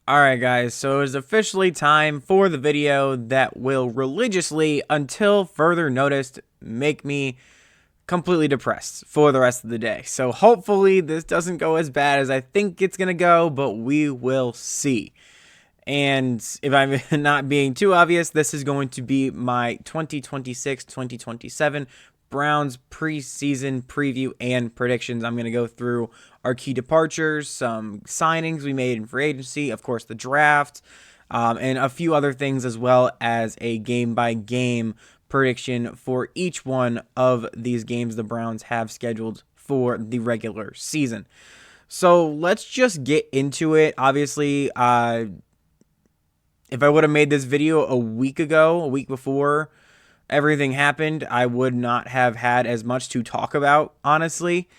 Alright guys, so it is officially time for the video that will religiously, until further notice, make me completely depressed for the rest of the day. So hopefully this doesn't go as bad as I think it's going to go, but we will see. And if I'm not being too obvious, this is going to be my 2026-2027 Browns preseason preview and predictions. I'm going to go through our key departures, some signings we made in free agency, of course the draft, and a few other things, as well as a game-by-game prediction for each one of these games the Browns have scheduled for the regular season. So let's just get into it. Obviously, if I would have made this video a week before everything happened, I would not have had as much to talk about, honestly.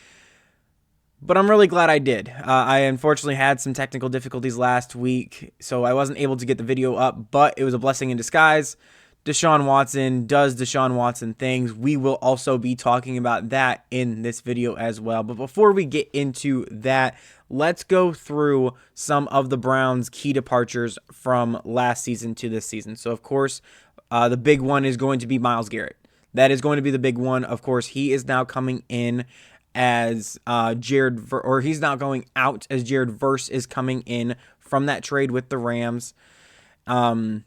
But I'm really glad I did. I unfortunately had some technical difficulties last week, so I wasn't able to get the video up, but it was a blessing in disguise. Deshaun Watson does Deshaun Watson things. We will also be talking about that in this video as well. But before we get into that, let's go through some of the Browns' key departures from last season to this season. So, of course, the big one is going to be Myles Garrett. That is going to be the big one. Of course, he is now coming in as he's now going out as Jared Verse is coming in from that trade with the Rams. I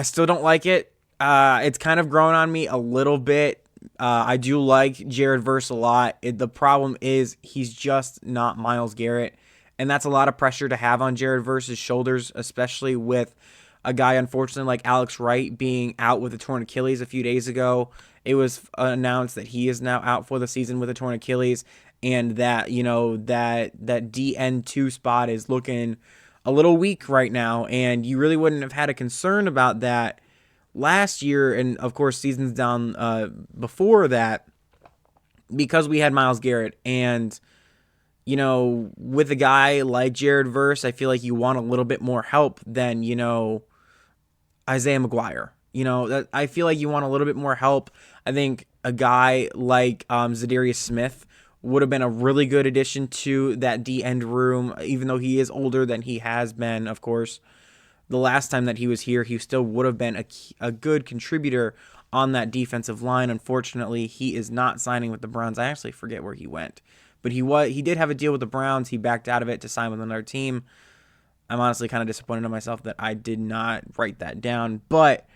still don't like it. It's kind of grown on me a little bit. I do like Jared Verse a lot. The problem is he's just not Myles Garrett, and that's a lot of pressure to have on Jared Verse's shoulders, especially with a guy, unfortunately, like Alex Wright being out with a torn Achilles a few days ago. It was announced that he is now out for the season with a torn Achilles, and that, that DN2 spot is looking a little weak right now, and you really wouldn't have had a concern about that last year, and of course seasons down before that, because we had Myles Garrett. And with a guy like Jared Verse, I feel like you want a little bit more help than Isaiah McGuire. I feel like you want a little bit more help. I think a guy like Zadarius Smith would have been a really good addition to that D-end room, even though he is older than he has been. Of course, the last time that he was here, he still would have been a good contributor on that defensive line. Unfortunately, he is not signing with the Browns. I actually forget where he went, but he did have a deal with the Browns. He backed out of it to sign with another team. I'm honestly kind of disappointed in myself that I did not write that down. But,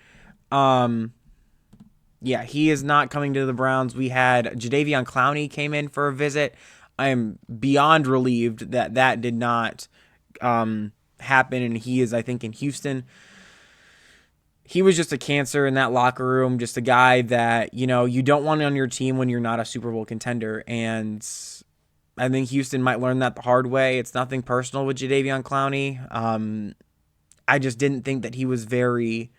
yeah, he is not coming to the Browns. We had Jadeveon Clowney came in for a visit. I am beyond relieved that that did not happen, and he is, I think, in Houston. He was just a cancer in that locker room, just a guy that, you don't want on your team when you're not a Super Bowl contender, and I think Houston might learn that the hard way. It's nothing personal with Jadeveon Clowney. I just didn't think that he was very...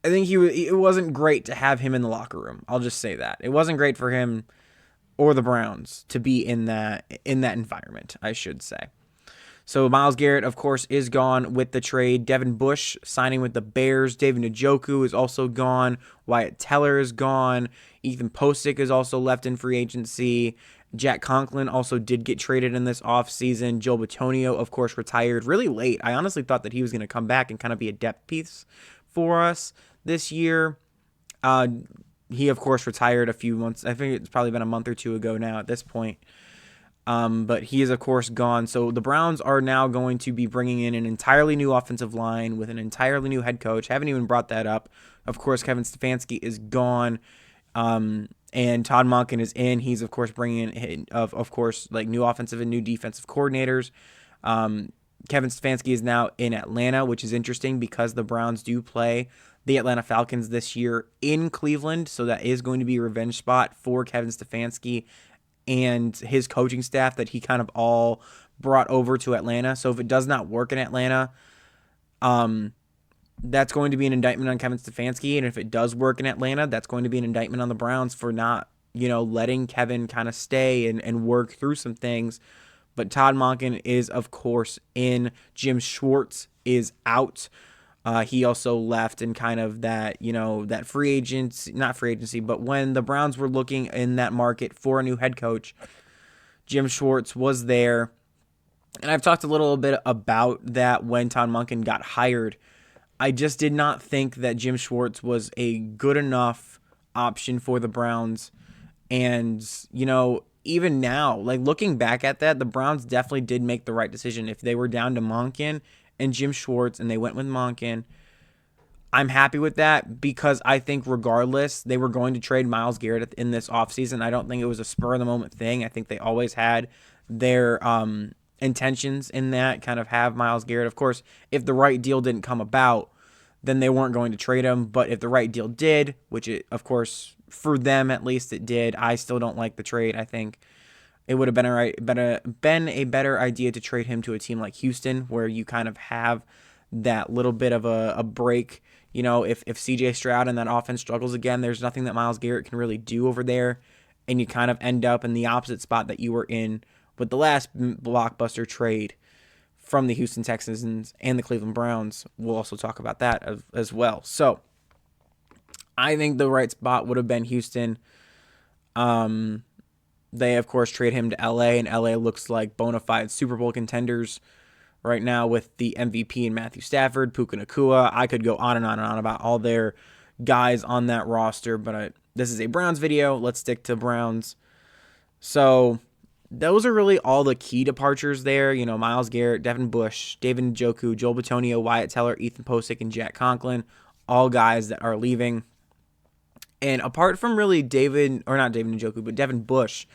I think it wasn't great to have him in the locker room. I'll just say that. It wasn't great for him or the Browns to be in that environment, I should say. So Myles Garrett, of course, is gone with the trade. Devin Bush signing with the Bears. David Njoku is also gone. Wyatt Teller is gone. Ethan Posick is also left in free agency. Jack Conklin also did get traded in this offseason. Joe Bitonio, of course, retired really late. I honestly thought that he was going to come back and kind of be a depth piece for us this year. He, of course, retired a few months. I think it's probably been a month or two ago now at this point. But he is, of course, gone. So the Browns are now going to be bringing in an entirely new offensive line with an entirely new head coach. Haven't even brought that up. Of course, Kevin Stefanski is gone. And Todd Monken is in. He's, of course, bringing in, of course, like new offensive and new defensive coordinators. Kevin Stefanski is now in Atlanta, which is interesting because the Browns do play the Atlanta Falcons this year in Cleveland. So that is going to be a revenge spot for Kevin Stefanski and his coaching staff that he kind of all brought over to Atlanta. So if it does not work in Atlanta, that's going to be an indictment on Kevin Stefanski. And if it does work in Atlanta, that's going to be an indictment on the Browns for not, letting Kevin kind of stay and work through some things. But Todd Monken is, of course, in. Jim Schwartz is out. He also left in kind of that, that free agency, not free agency, but when the Browns were looking in that market for a new head coach, Jim Schwartz was there. And I've talked a little bit about that when Todd Monken got hired. I just did not think that Jim Schwartz was a good enough option for the Browns. And, even now, like looking back at that, the Browns definitely did make the right decision. If they were down to Monken and Jim Schwartz and they went with Monken, I'm happy with that because I think regardless, they were going to trade Myles Garrett in this offseason. I don't think it was a spur of the moment thing. I think they always had their intentions in that, kind of have Myles Garrett. Of course, if the right deal didn't come about, then they weren't going to trade him. But if the right deal did, which it, of course, for them at least it did, I still don't like the trade. I think it would have been a better idea to trade him to a team like Houston, where you kind of have that little bit of a break. If CJ Stroud and that offense struggles again, there's nothing that Myles Garrett can really do over there. And you kind of end up in the opposite spot that you were in with the last blockbuster trade from the Houston Texans and the Cleveland Browns. We'll also talk about that as well. So I think the right spot would have been Houston. They, of course, trade him to LA, and LA looks like bona fide Super Bowl contenders right now with the MVP and Matthew Stafford, Puka Nacua. I could go on and on and on about all their guys on that roster, but this is a Browns video. Let's stick to Browns. So those are really all the key departures there. Myles Garrett, Devin Bush, David Njoku, Joel Bitonio, Wyatt Teller, Ethan Posick, and Jack Conklin, all guys that are leaving. And apart from really Devin Njoku, but Devin Bush,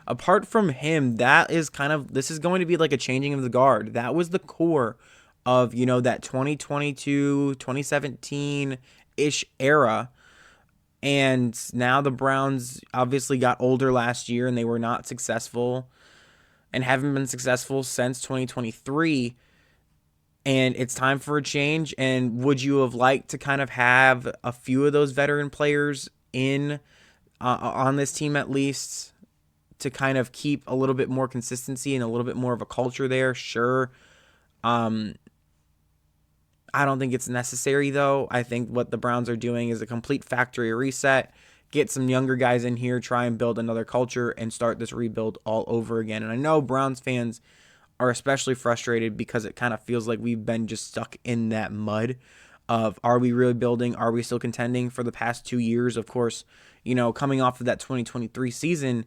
apart from him, this is going to be like a changing of the guard. That was the core of, that 2022, 2017-ish era. And now the Browns obviously got older last year and they were not successful and haven't been successful since 2023. And it's time for a change. And would you have liked to kind of have a few of those veteran players in on this team at least to kind of keep a little bit more consistency and a little bit more of a culture there? Sure. I don't think it's necessary, though. I think what the Browns are doing is a complete factory reset. Get some younger guys in here, try and build another culture, and start this rebuild all over again. And I know Browns fans are especially frustrated because it kind of feels like we've been just stuck in that mud of, are we really building? Are we still contending for the past 2 years? Of course, coming off of that 2023 season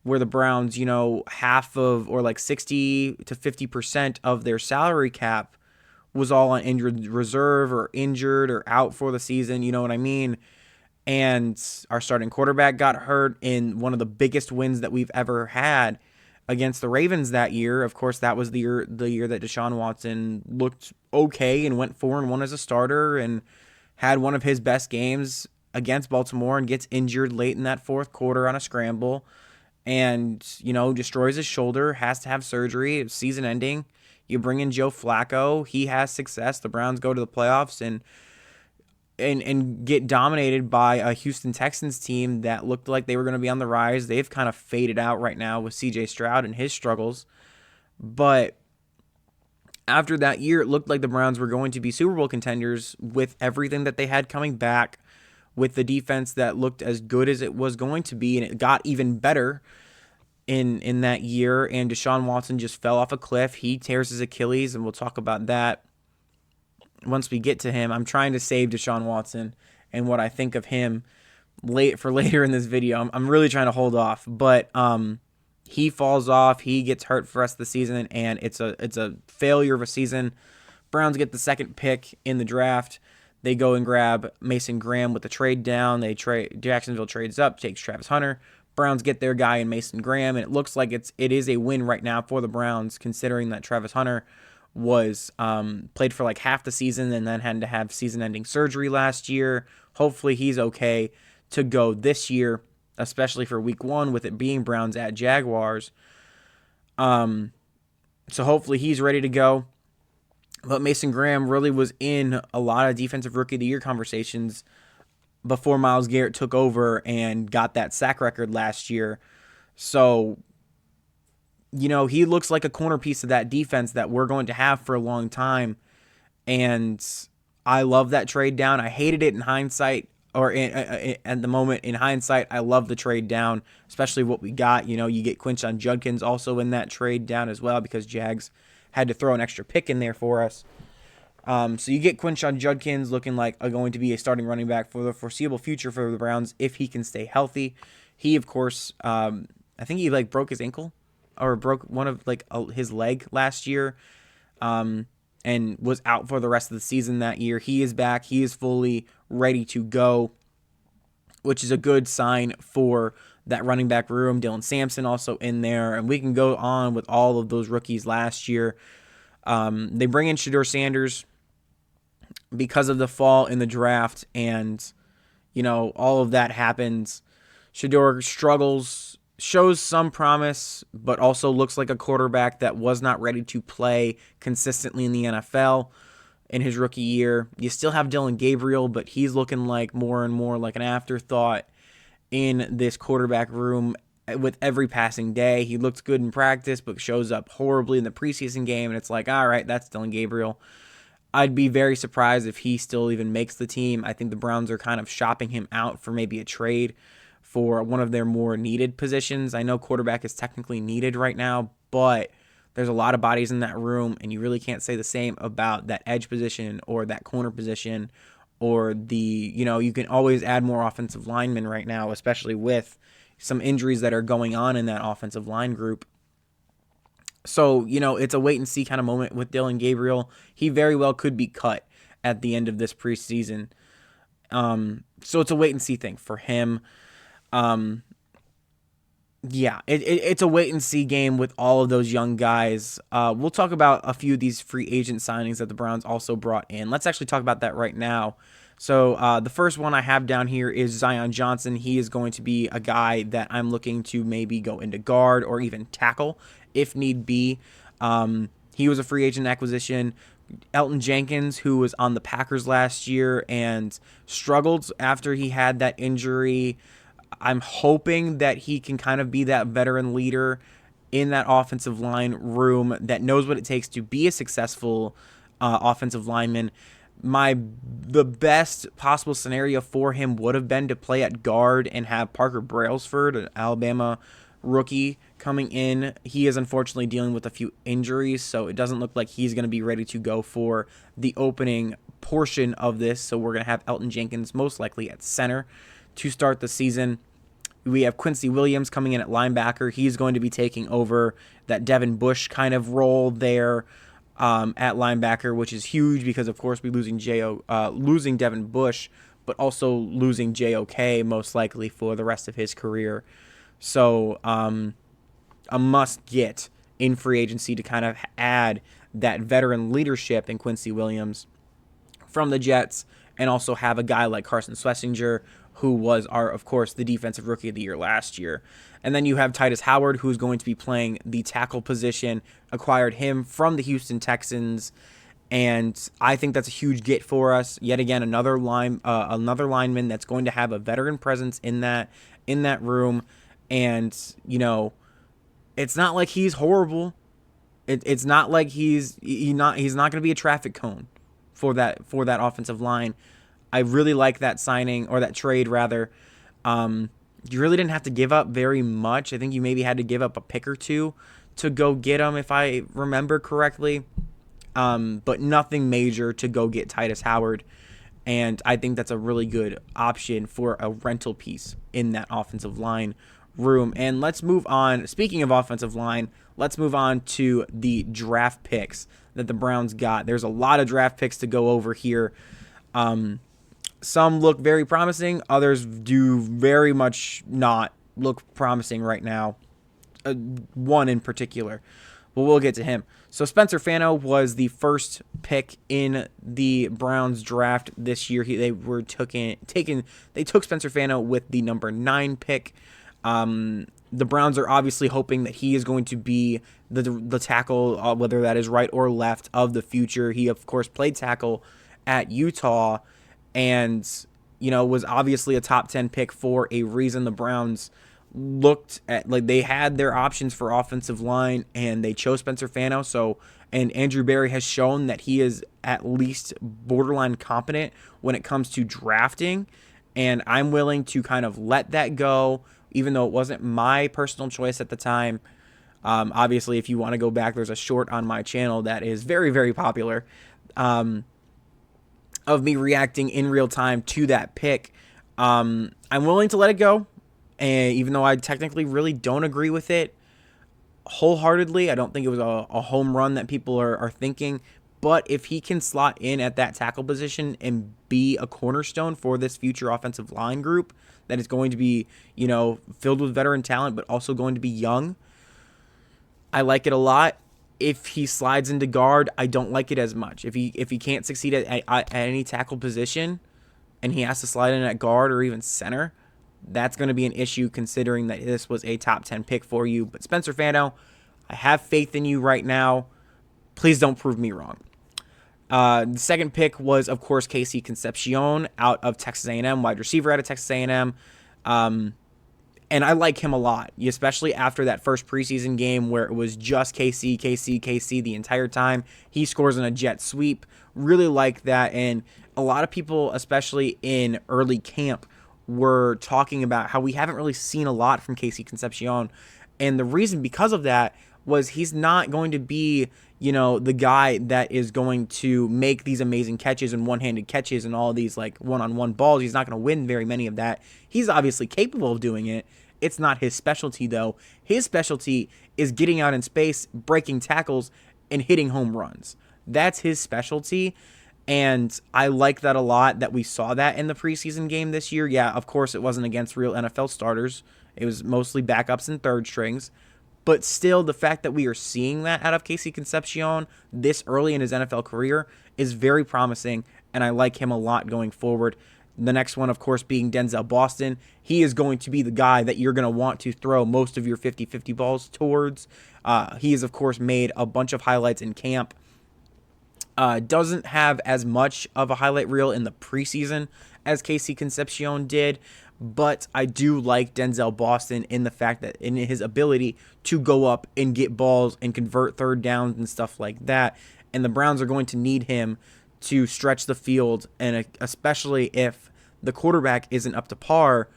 where the Browns, half of, or like 60 to 50% of their salary cap was all on injured reserve or injured or out for the season. You know what I mean? And our starting quarterback got hurt in one of the biggest wins that we've ever had against the Ravens that year. Of course, that was the year that Deshaun Watson looked okay and went 4-1 as a starter and had one of his best games against Baltimore and gets injured late in that fourth quarter on a scramble and, destroys his shoulder, has to have surgery. It's season ending. You bring in Joe Flacco. He has success. The Browns go to the playoffs and get dominated by a Houston Texans team that looked like they were going to be on the rise. They've kind of faded out right now with CJ Stroud and his struggles. But after that year, it looked like the Browns were going to be Super Bowl contenders with everything that they had coming back, with the defense that looked as good as it was going to be, and it got even better in that year. And Deshaun Watson just fell off a cliff. He tears his Achilles, and we'll talk about that once we get to him. I'm trying to save Deshaun Watson and what I think of him for later in this video. I'm really trying to hold off, but he falls off. He gets hurt for the rest of the season, and it's a failure of a season. Browns get the second pick in the draft. They go and grab Mason Graham with the trade down. Jacksonville trades up, takes Travis Hunter. Browns get their guy in Mason Graham, and it looks like it is a win right now for the Browns, considering that Travis Hunter was played for like half the season and then had to have season-ending surgery last year. Hopefully he's okay to go this year, especially for week 1 with it being Browns at Jaguars. So hopefully he's ready to go. But Mason Graham really was in a lot of Defensive Rookie of the Year conversations before Myles Garrett took over and got that sack record last year. So, he looks like a corner piece of that defense that we're going to have for a long time. And I love that trade down. I hated it in hindsight, or at the moment in hindsight, I love the trade down, especially what we got. You get Quinshon Judkins also in that trade down as well, because Jags had to throw an extra pick in there for us. So you get Quinshon Judkins looking like going to be a starting running back for the foreseeable future for the Browns if he can stay healthy. He, of course, I think he like broke his ankle or broke one of like his leg last year, and was out for the rest of the season that year. He is back. He is fully ready to go, which is a good sign for that running back room. Dylan Sampson also in there, and we can go on with all of those rookies last year. They bring in Shedeur Sanders because of the fall in the draft, and all of that happens. Shedeur struggles, shows some promise, but also looks like a quarterback that was not ready to play consistently in the NFL in his rookie year. You still have Dylan Gabriel, but he's looking like more and more like an afterthought in this quarterback room with every passing day. He looks good in practice, but shows up horribly in the preseason game, and it's like, all right, that's Dylan Gabriel. I'd be very surprised if he still even makes the team. I think the Browns are kind of shopping him out for maybe a trade for one of their more needed positions. I know quarterback is technically needed right now, but there's a lot of bodies in that room, and you really can't say the same about that edge position or that corner position or you can always add more offensive linemen right now, especially with some injuries that are going on in that offensive line group. So, it's a wait and see kind of moment with Dylan Gabriel. He very well could be cut at the end of this preseason. So it's a wait and see thing for him. It's a wait and see game with all of those young guys. We'll talk about a few of these free agent signings that the Browns also brought in. Let's actually talk about that right now. So the first one I have down here is Zion Johnson. He is going to be a guy that I'm looking to maybe go into guard or even tackle if need be. He was a free agent acquisition. Elton Jenkins, who was on the Packers last year and struggled after he had that injury. I'm hoping that he can kind of be that veteran leader in that offensive line room that knows what it takes to be a successful offensive lineman. The best possible scenario for him would have been to play at guard and have Parker Brailsford, an Alabama rookie, coming in. He is unfortunately dealing with a few injuries, so it doesn't look like he's going to be ready to go for the opening portion of this. So we're going to have Elton Jenkins most likely at center to start the season. We have Quincy Williams coming in at linebacker. He's going to be taking over that Devin Bush kind of role there at linebacker, which is huge because, of course, we're losing Devin Bush, but also losing JOK most likely for the rest of his career. So a must get in free agency to kind of add that veteran leadership in Quincy Williams from the Jets, and also have a guy like Carson Schlesinger, who was of course, the defensive rookie of the year last year. And then you have Titus Howard, who's going to be playing the tackle position, acquired him from the Houston Texans, and I think that's a huge get for us. Yet again, another lineman that's going to have a veteran presence in that room. And, it's not like he's horrible. It's not like he's not going to be a traffic cone for that offensive line. I really like that signing, or that trade rather. You really didn't have to give up very much. I think you maybe had to give up a pick or two to go get him, if I remember correctly. But nothing major to go get Titus Howard. And I think that's a really good option for a rental piece in that offensive line room. And let's move on. Speaking of offensive line, let's move on to the draft picks that the Browns got. There's a lot of draft picks to go over here. Some look very promising. Others do very much not look promising right now. One in particular. But we'll get to him. So Spencer Fano was the first pick in the Browns draft this year. They took Spencer Fano with the number 9 pick. The Browns are obviously hoping that he is going to be the tackle, whether that is right or left, of the future. He, of course, played tackle at Utah and, was obviously a top 10 pick for a reason. The Browns looked at, they had their options for offensive line, and they chose Spencer Fano. And Andrew Berry has shown that he is at least borderline competent when it comes to drafting, and I'm willing to kind of let that go, even though it wasn't my personal choice at the time. Obviously, if you want to go back, there's a short on my channel that is very, very popular, of me reacting in real time to that pick. I'm willing to let it go, and even though I technically really don't agree with it wholeheartedly, I don't think it was a home run that people are thinking. But if he can slot in at that tackle position and be a cornerstone for this future offensive line group that is going to be, filled with veteran talent, but also going to be young, I like it a lot. If he slides into guard, I don't like it as much. If he can't succeed at any tackle position and he has to slide in at guard or even center, that's going to be an issue considering that this was a top 10 pick for you. But Spencer Fano, I have faith in you right now. Please don't prove me wrong. The second pick was, of course, Casey Concepcion out of Texas A&M, wide receiver out of Texas A&M. And I like him a lot, especially after that first preseason game where it was just KC the entire time. He scores in a jet sweep. Really like that. And a lot of people, especially in early camp, were talking about how we haven't really seen a lot from Casey Concepcion. And the reason because of that was he's not going to be, the guy that is going to make these amazing catches and one-handed catches and all these like one-on-one balls. He's not going to win very many of that. He's obviously capable of doing it. It's not his specialty, though. His specialty is getting out in space, breaking tackles, and hitting home runs. That's his specialty, and I like that a lot that we saw that in the preseason game this year. Yeah, of course, it wasn't against real NFL starters. It was mostly backups and third strings. But still, the fact that we are seeing that out of Casey Concepcion this early in his NFL career is very promising, and I like him a lot going forward. The next one, of course, being Denzel Boston. He is going to be the guy that you're going to want to throw most of your 50-50 balls towards. He has, of course, made a bunch of highlights in camp. Doesn't have as much of a highlight reel in the preseason as Casey Concepcion did, but I do like Denzel Boston in the fact that in his ability to go up and get balls and convert third downs and stuff like that. And the Browns are going to need him to stretch the field, and especially if the quarterback isn't up to par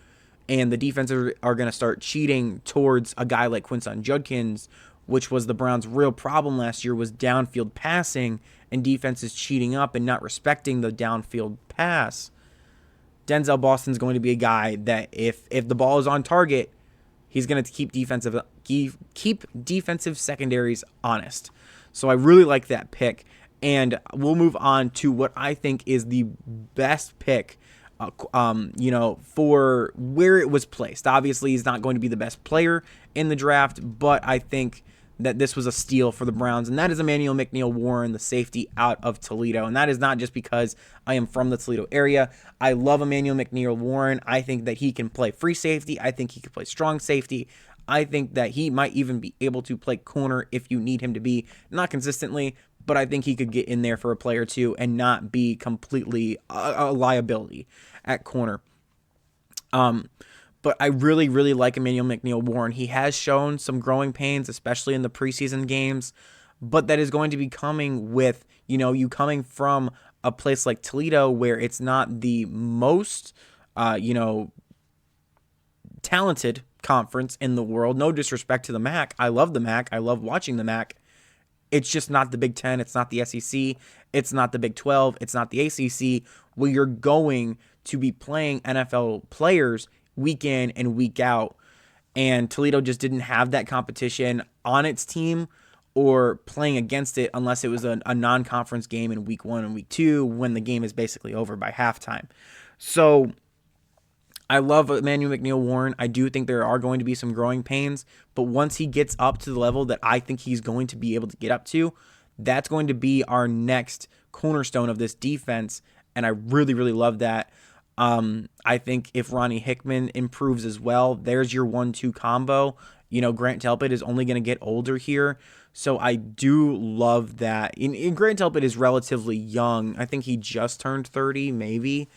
and the defenses are going to start cheating towards a guy like Quinson Judkins, which was the Browns' real problem last year, was downfield passing and defenses cheating up and not respecting the downfield pass. Denzel Boston's going to be a guy that if the ball is on target, he's going to keep defensive secondaries honest. So I really like that pick. And we'll move on to what I think is the best pick, for where it was placed. Obviously, he's not going to be the best player in the draft, but I think that this was a steal for the Browns, and that is Emmanuel McNeill-Warren, the safety out of Toledo. And that is not just because I am from the Toledo area. I love Emmanuel McNeill-Warren. I think that he can play free safety. I think he can play strong safety. I think that he might even be able to play corner if you need him to be. Not consistently, but I think he could get in there for a play or two and not be completely a liability at corner. But I really, really like Emmanuel McNeill-Warren. He has shown some growing pains, especially in the preseason games, but that is going to be coming with, you coming from a place like Toledo where it's not the most, talented conference in the world. No disrespect to the MAC. I love the MAC. I love watching the MAC. It's just not the Big Ten. It's not the SEC. It's not the Big 12. It's not the ACC, where you're going to be playing NFL players week in and week out. And Toledo just didn't have that competition on its team or playing against it unless it was a non-conference game in week 1 and week 2 when the game is basically over by halftime. So I love Emmanuel McNeill-Warren. I do think there are going to be some growing pains, but once he gets up to the level that I think he's going to be able to get up to, that's going to be our next cornerstone of this defense, and I really, really love that. I think if Ronnie Hickman improves as well, there's your 1-2 combo. Grant Delpit is only going to get older here, so I do love that. And Grant Delpit is relatively young. I think he just turned 30, maybe.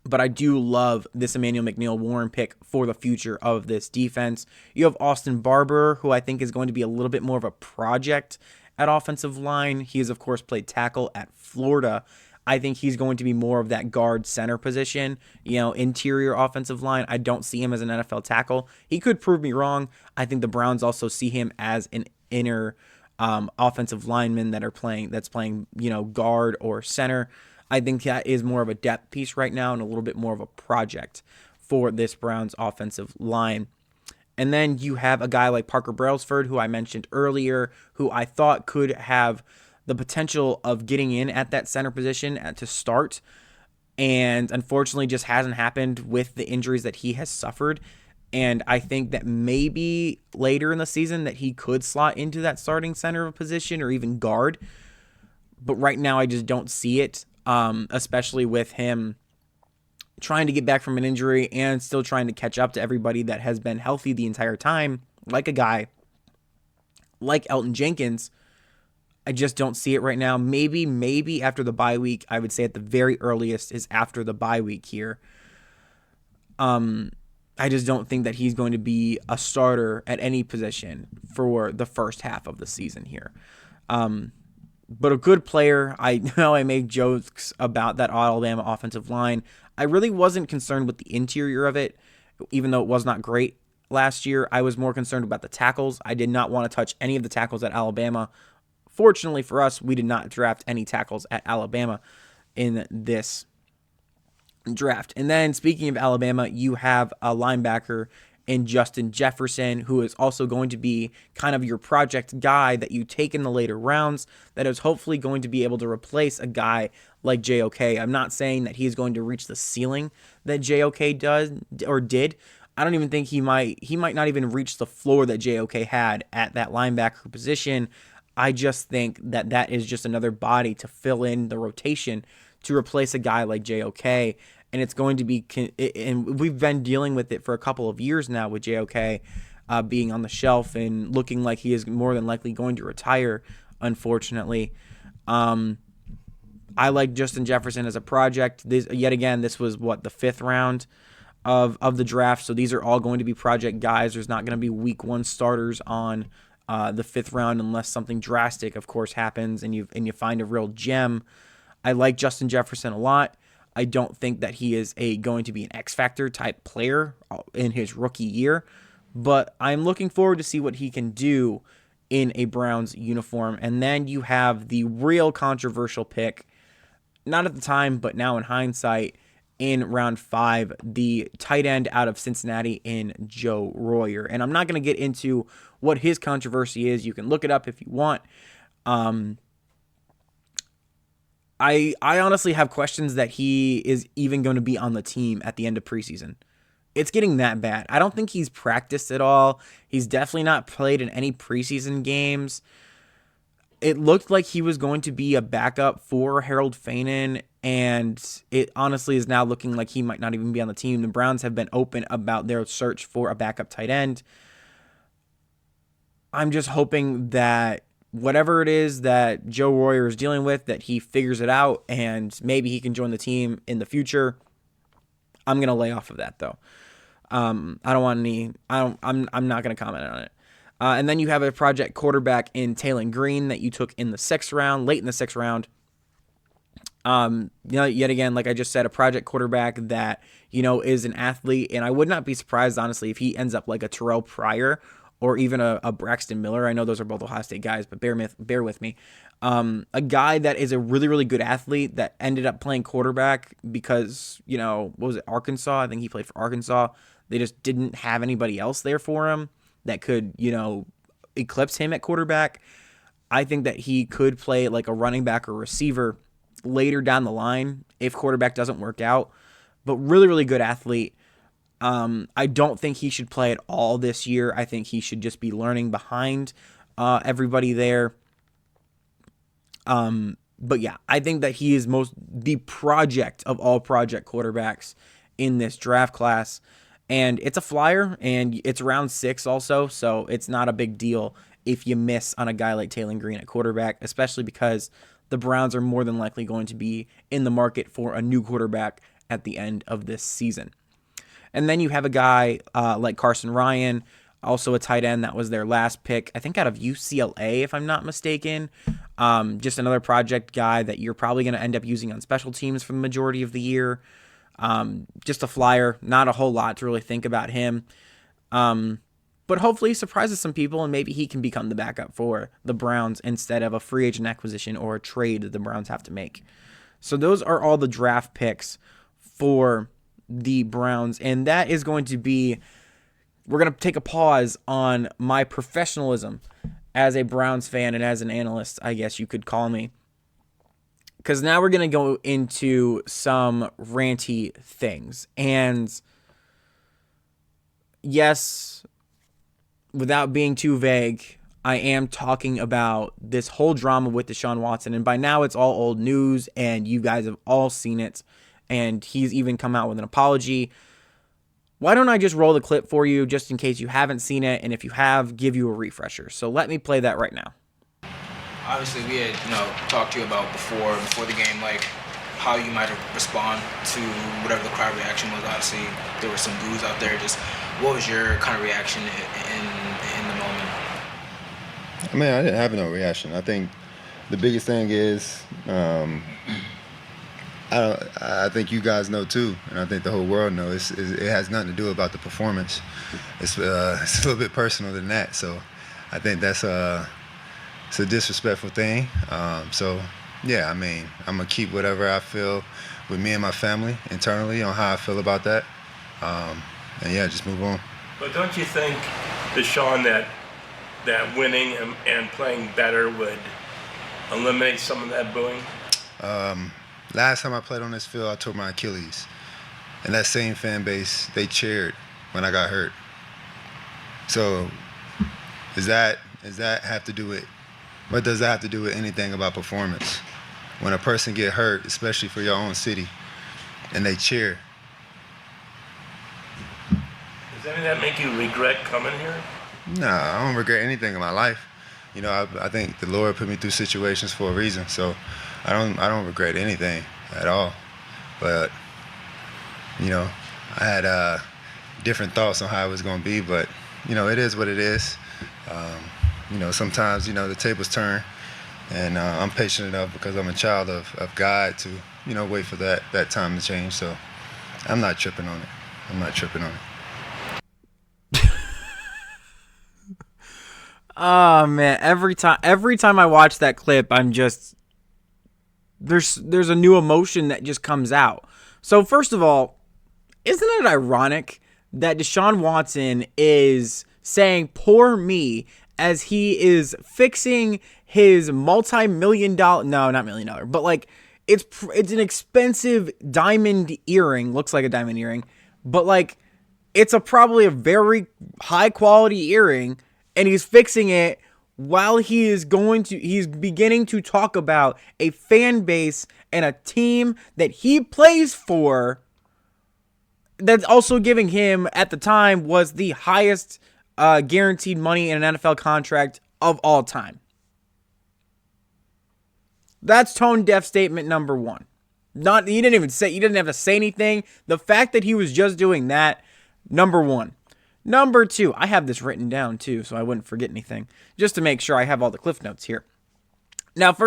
But I do love this Emmanuel McNeill-Warren pick for the future of this defense. You have Austin Barber, who I think is going to be a little bit more of a project at offensive line. He has, of course, played tackle at Florida. I think he's going to be more of that guard center position, interior offensive line. I don't see him as an NFL tackle. He could prove me wrong. I think the Browns also see him as an inner offensive lineman that's playing, guard or center. I think that is more of a depth piece right now and a little bit more of a project for this Browns offensive line. And then you have a guy like Parker Brailsford, who I mentioned earlier, who I thought could have the potential of getting in at that center position to start, and unfortunately just hasn't happened with the injuries that he has suffered. And I think that maybe later in the season that he could slot into that starting center position or even guard. But right now I just don't see it, especially with him trying to get back from an injury and still trying to catch up to everybody that has been healthy the entire time, like a guy like Elton Jenkins. I just don't see it right now. Maybe after the bye week. I would say at the very earliest is after the bye week here. I just don't think that he's going to be a starter at any position for the first half of the season here. But a good player. I know I make jokes about that Alabama offensive line. I really wasn't concerned with the interior of it, even though it was not great last year. I was more concerned about the tackles. I did not want to touch any of the tackles at Alabama. Fortunately for us, we did not draft any tackles at Alabama in this draft. And then speaking of Alabama, you have a linebacker in Justin Jefferson, who is also going to be kind of your project guy that you take in the later rounds, that is hopefully going to be able to replace a guy like JOK. I'm not saying that he's going to reach the ceiling that JOK does or did. I don't even think he might not even reach the floor that JOK had at that linebacker position. I just think that is just another body to fill in the rotation to replace a guy like JOK. And it's going to be, and we've been dealing with it for a couple of years now with JOK being on the shelf and looking like he is more than likely going to retire, unfortunately. I like Justin Jefferson as a project. This was the fifth round of the draft. So these are all going to be project guys. There's not going to be week one starters on the fifth round unless something drastic, of course, happens and you find a real gem. I like Justin Jefferson a lot. I don't think that he is going to be an X Factor type player in his rookie year, but I'm looking forward to see what he can do in a Browns uniform. And then you have the real controversial pick, not at the time, but now in hindsight, in round 5, the tight end out of Cincinnati in Joe Royer. And I'm not going to get into what his controversy is. You can look it up if you want. I honestly have questions that he is even going to be on the team at the end of preseason. It's getting that bad. I don't think he's practiced at all. He's definitely not played in any preseason games. It looked like he was going to be a backup for Harold Fainin, and it honestly is now looking like he might not even be on the team. The Browns have been open about their search for a backup tight end. I'm just hoping that whatever it is that Joe Royer is dealing with, that he figures it out and maybe he can join the team in the future. I'm going to lay off of that though. I'm not going to comment on it. And then you have a project quarterback in Taylon Green that you took in the 6th round, late in the 6th round. Yet again, like I just said, a project quarterback that, is an athlete. And I would not be surprised, honestly, if he ends up like a Terrell Pryor or even a Braxton Miller. I know those are both Ohio State guys, but bear with me. A guy that is a really, really good athlete that ended up playing quarterback because, what was it, Arkansas? I think he played for Arkansas. They just didn't have anybody else there for him that could, eclipse him at quarterback. I think that he could play like a running back or receiver later down the line if quarterback doesn't work out. But really, really good athlete. I don't think he should play at all this year. I think he should just be learning behind everybody there. But yeah, I think that he is the project of all project quarterbacks in this draft class. And it's a flyer, and it's round 6 also, so it's not a big deal if you miss on a guy like Taylon Green at quarterback, especially because the Browns are more than likely going to be in the market for a new quarterback at the end of this season. And then you have a guy like Carson Ryan. also a tight end. That was their last pick, I think out of UCLA, if I'm not mistaken. Just another project guy that you're probably going to end up using on special teams for the majority of the year. Just a flyer, not a whole lot to really think about him. But hopefully he surprises some people, and maybe he can become the backup for the Browns instead of a free agent acquisition or a trade that the Browns have to make. So those are all the draft picks for the Browns, and that is going to be, we're going to take a pause on my professionalism as a Browns fan and as an analyst, I guess you could call me, because now we're going to go into some ranty things. And yes, without being too vague, I am talking about this whole drama with Deshaun Watson, and by now it's all old news, and you guys have all seen it, and he's even come out with an apology. Why don't I just roll the clip for you, just in case you haven't seen it, and if you have, give you a refresher. So let me play that right now. Obviously, we had talked to you about before the game, like how you might respond to whatever the crowd reaction was. Obviously, there were some boos out there. Just what was your kind of reaction in the moment? I mean, I didn't have no reaction. I think the biggest thing is, I think you guys know too, and I think the whole world knows. It has nothing to do about the performance. It's a little bit personal than that. So, I think that's it's a disrespectful thing. So, yeah, I mean, I'm gonna keep whatever I feel with me and my family internally on how I feel about that, and yeah, just move on. But don't you think, Deshaun, that winning and playing better would eliminate some of that booing? Last time I played on this field, I tore my Achilles. And that same fan base, they cheered when I got hurt. So, does that have to do with, what does that have to do with anything about performance? When a person get hurt, especially for your own city, and they cheer. Does any of that make you regret coming here? No, I don't regret anything in my life. You know, I think the Lord put me through situations for a reason, so I don't regret anything at all. But, you know, I had different thoughts on how it was going to be, but, you know, it is what it is. You know, sometimes, you know, the tables turn, and I'm patient enough because I'm a child of God to, you know, wait for that time to change. So I'm not tripping on it. Oh man, every time I watch that clip, I'm just there's a new emotion that just comes out. So first of all, isn't it ironic that Deshaun Watson is saying poor me as he is fixing his multi-million dollar, no, not $1 million, but like it's an expensive diamond earring, looks like a diamond earring, but like it's probably a very high quality earring. And he's fixing it while he's beginning to talk about a fan base and a team that he plays for that's also giving him, at the time, was the highest guaranteed money in an NFL contract of all time. That's tone deaf statement number one. You didn't have to say anything. The fact that he was just doing that, number one. Number two, I have this written down too, so I wouldn't forget anything, just to make sure I have all the cliff notes here. Now,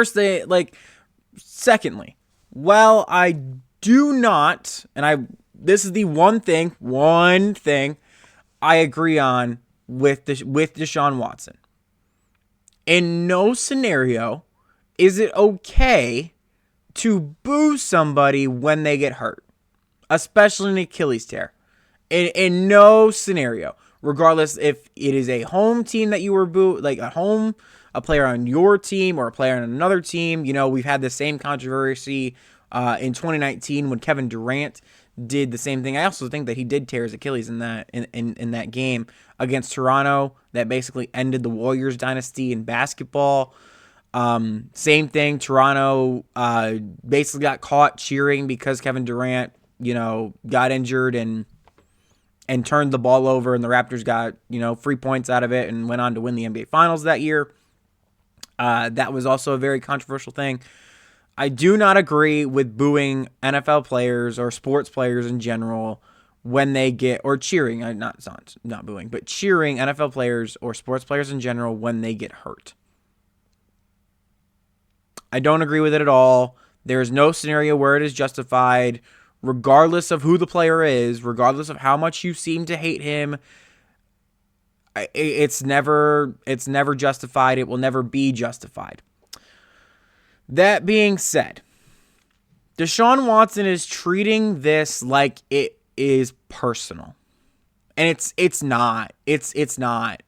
secondly, well, I do not, this is the one thing I agree on with Deshaun Watson. In no scenario is it okay to boo somebody when they get hurt, especially an Achilles tear. In no scenario, regardless if it is a home team that you were booed, like a player on your team or a player on another team. You know, we've had the same controversy in 2019 when Kevin Durant did the same thing. I also think that he did tear his Achilles in that game against Toronto that basically ended the Warriors dynasty in basketball. Same thing, Toronto basically got caught cheering because Kevin Durant, you know, got injured and turned the ball over, and the Raptors got, you know, 3 points out of it and went on to win the NBA Finals that year. That was also a very controversial thing. I do not agree with booing NFL players or sports players in general when they get, or cheering, not booing, but cheering NFL players or sports players in general when they get hurt. I don't agree with it at all. There is no scenario where it is justified, regardless of who the player is, regardless of how much you seem to hate him. It's never justified. It will never be justified. That being said, Deshaun Watson is treating this like it is personal. And it's not. It's not.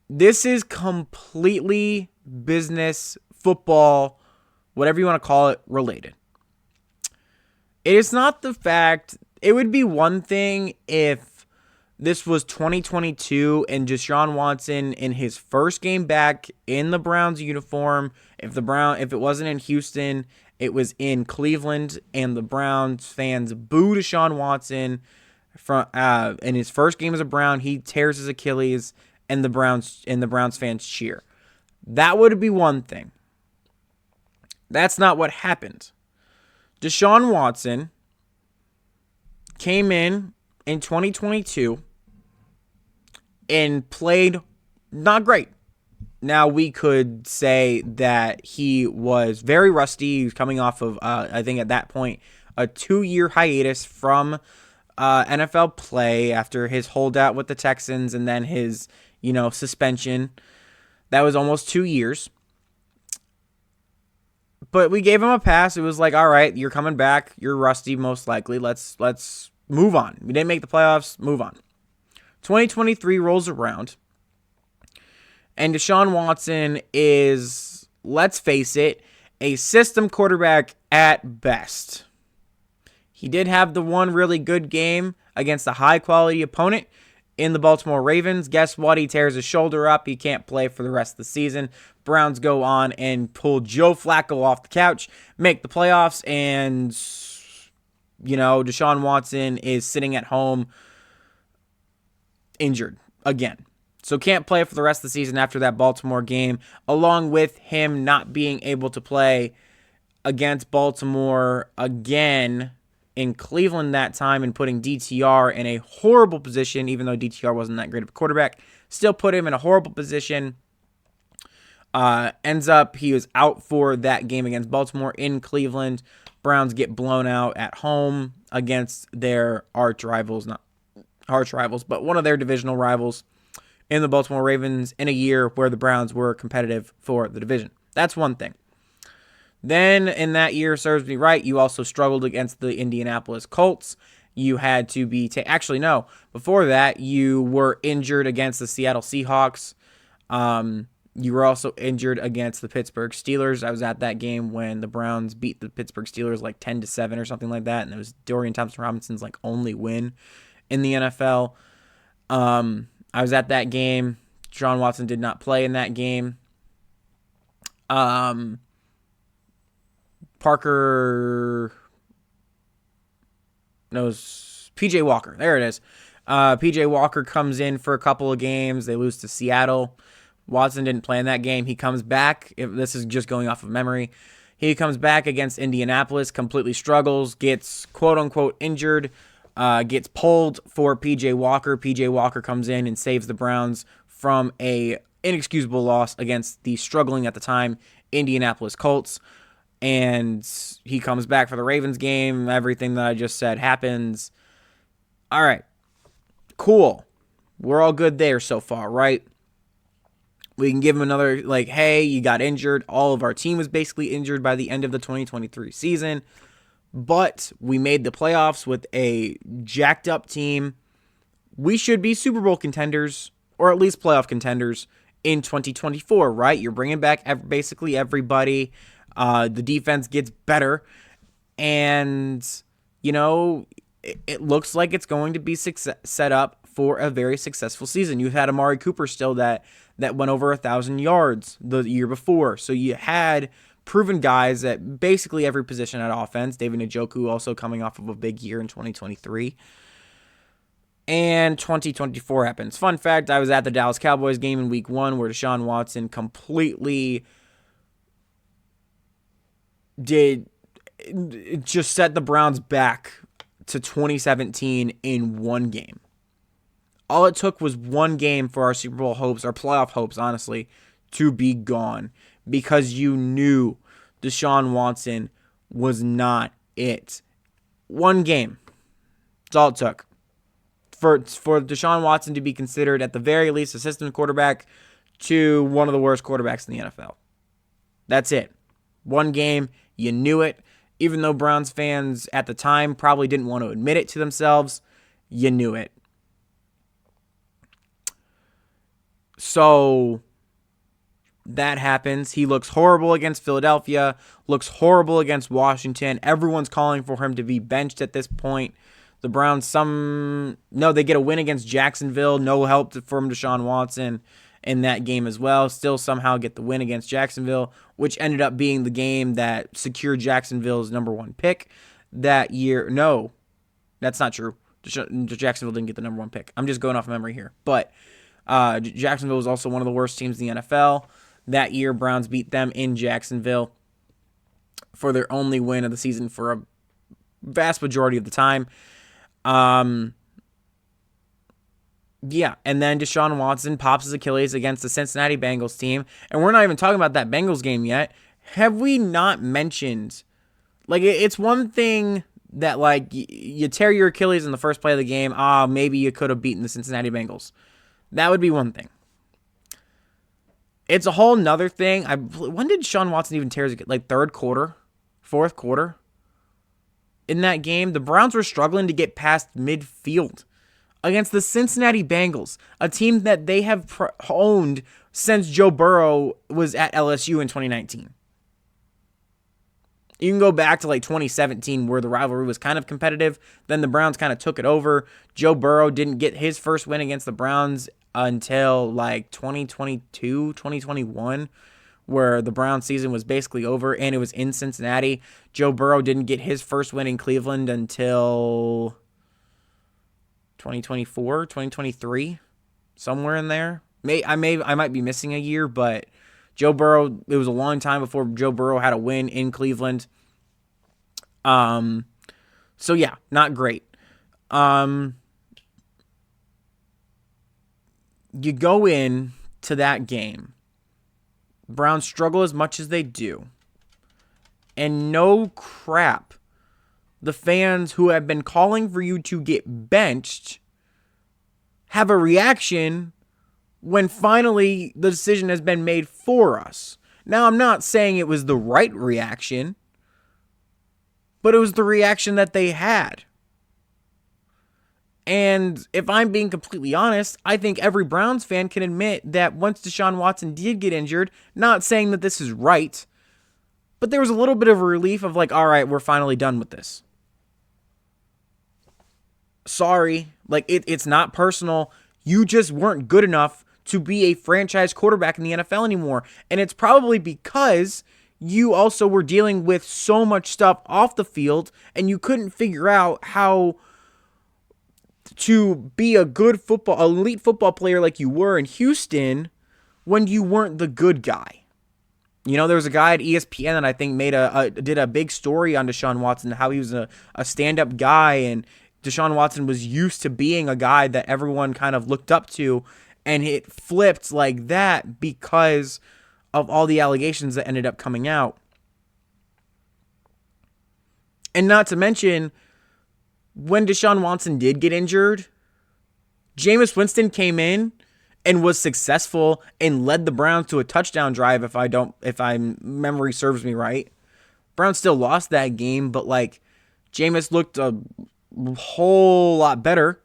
This is completely business, football, whatever you want to call it, related. It is not the fact. It would be one thing if this was 2022 and Deshaun Watson in his first game back in the Browns uniform. If it wasn't in Houston, it was in Cleveland, and the Browns fans boo Deshaun Watson from in his first game as a Brown. He tears his Achilles, and the Browns fans cheer. That would be one thing. That's not what happened. Deshaun Watson came in 2022 and played not great. Now, we could say that he was very rusty. He was coming off of, I think at that point, a 2-year hiatus from NFL play after his holdout with the Texans and then his, suspension. That was almost 2 years. But we gave him a pass. It was like, all right, you're coming back. You're rusty, most likely. Let's move on. We didn't make the playoffs. Move on. 2023 rolls around. And Deshaun Watson is, let's face it, a system quarterback at best. He did have the one really good game against a high-quality opponent in the Baltimore Ravens. Guess what? He tears his shoulder up. He can't play for the rest of the season. Browns go on and pull Joe Flacco off the couch, make the playoffs, and, Deshaun Watson is sitting at home injured again. So can't play for the rest of the season after that Baltimore game, along with him not being able to play against Baltimore again in Cleveland that time and putting DTR in a horrible position, even though DTR wasn't that great of a quarterback. Still put him in a horrible position. Ends up, he was out for that game against Baltimore in Cleveland. Browns get blown out at home against their arch rivals, not arch rivals, but one of their divisional rivals in the Baltimore Ravens in a year where the Browns were competitive for the division. That's one thing. Then in that year, serves me right, you also struggled against the Indianapolis Colts. You had to be... Actually, no. Before that, you were injured against the Seattle Seahawks. You were also injured against the Pittsburgh Steelers. I was at that game when the Browns beat the Pittsburgh Steelers like 10-7 or something like that, and it was Dorian Thompson-Robinson's like only win in the NFL. I was at that game. Deshaun Watson did not play in that game. PJ Walker. There it is. PJ Walker comes in for a couple of games. They lose to Seattle. Watson didn't play in that game. He comes back. This is just going off of memory. He comes back against Indianapolis, completely struggles, gets quote-unquote injured, gets pulled for PJ Walker. PJ Walker comes in and saves the Browns from a inexcusable loss against the struggling at the time Indianapolis Colts. And he comes back for the Ravens game. Everything that I just said happens. All right. Cool. We're all good there so far, right? We can give him another, hey, you got injured. All of our team was basically injured by the end of the 2023 season. But we made the playoffs with a jacked up team. We should be Super Bowl contenders, or at least playoff contenders, in 2024, right? You're bringing back basically everybody. The defense gets better. And, it looks like it's going to be set up for a very successful season. You had Amari Cooper still that went over 1,000 yards the year before. So you had proven guys at basically every position at offense. David Njoku also coming off of a big year in 2023. And 2024 happens. Fun fact, I was at the Dallas Cowboys game in week 1 where Deshaun Watson completely just set the Browns back to 2017 in one game. All it took was one game for our Super Bowl hopes, our playoff hopes, honestly, to be gone because you knew Deshaun Watson was not it. One game. That's all it took. For Deshaun Watson to be considered, at the very least, assistant quarterback to one of the worst quarterbacks in the NFL. That's it. One game, you knew it. Even though Browns fans at the time probably didn't want to admit it to themselves, you knew it. So that happens. He looks horrible against Philadelphia, looks horrible against Washington. Everyone's calling for him to be benched at this point. The Browns, they get a win against Jacksonville. No help from Deshaun Watson in that game as well. Still somehow get the win against Jacksonville, which ended up being the game that secured Jacksonville's number 1 pick that year. No, that's not true. Jacksonville didn't get the number 1 pick. I'm just going off memory here. But Jacksonville was also one of the worst teams in the NFL. That year, Browns beat them in Jacksonville for their only win of the season for a vast majority of the time. Yeah, and then Deshaun Watson pops his Achilles against the Cincinnati Bengals team, and we're not even talking about that Bengals game yet. Have we not mentioned, it's one thing that, you tear your Achilles in the first play of the game, maybe you could have beaten the Cincinnati Bengals. That would be one thing. It's a whole nother thing. When did Deshaun Watson even tear his Achilles? Third quarter? Fourth quarter? In that game, the Browns were struggling to get past midfield against the Cincinnati Bengals, a team that they have owned since Joe Burrow was at LSU in 2019. You can go back to 2017 where the rivalry was kind of competitive. Then the Browns kind of took it over. Joe Burrow didn't get his first win against the Browns until 2022, 2021, where the Browns season was basically over and it was in Cincinnati. Joe Burrow didn't get his first win in Cleveland until 2024, 2023, somewhere in there. I might be missing a year, but Joe Burrow, it was a long time before Joe Burrow had a win in Cleveland. So yeah, not great. You go in to that game. Browns struggle as much as they do. And no crap, the fans who have been calling for you to get benched have a reaction when finally the decision has been made for us. Now, I'm not saying it was the right reaction, but it was the reaction that they had. And if I'm being completely honest, I think every Browns fan can admit that once Deshaun Watson did get injured, not saying that this is right, but there was a little bit of a relief of all right, we're finally done with this. Sorry, it's not personal. You just weren't good enough to be a franchise quarterback in the NFL anymore. And it's probably because you also were dealing with so much stuff off the field and you couldn't figure out how to be a good elite football player like you were in Houston when you weren't the good guy. There was a guy at ESPN that I think did a big story on Deshaun Watson, how he was a stand-up guy, and Deshaun Watson was used to being a guy that everyone kind of looked up to, and it flipped like that because of all the allegations that ended up coming out. And not to mention, when Deshaun Watson did get injured, Jameis Winston came in and was successful and led the Browns to a touchdown drive, if memory serves me right. Browns still lost that game, but Jameis looked a whole lot better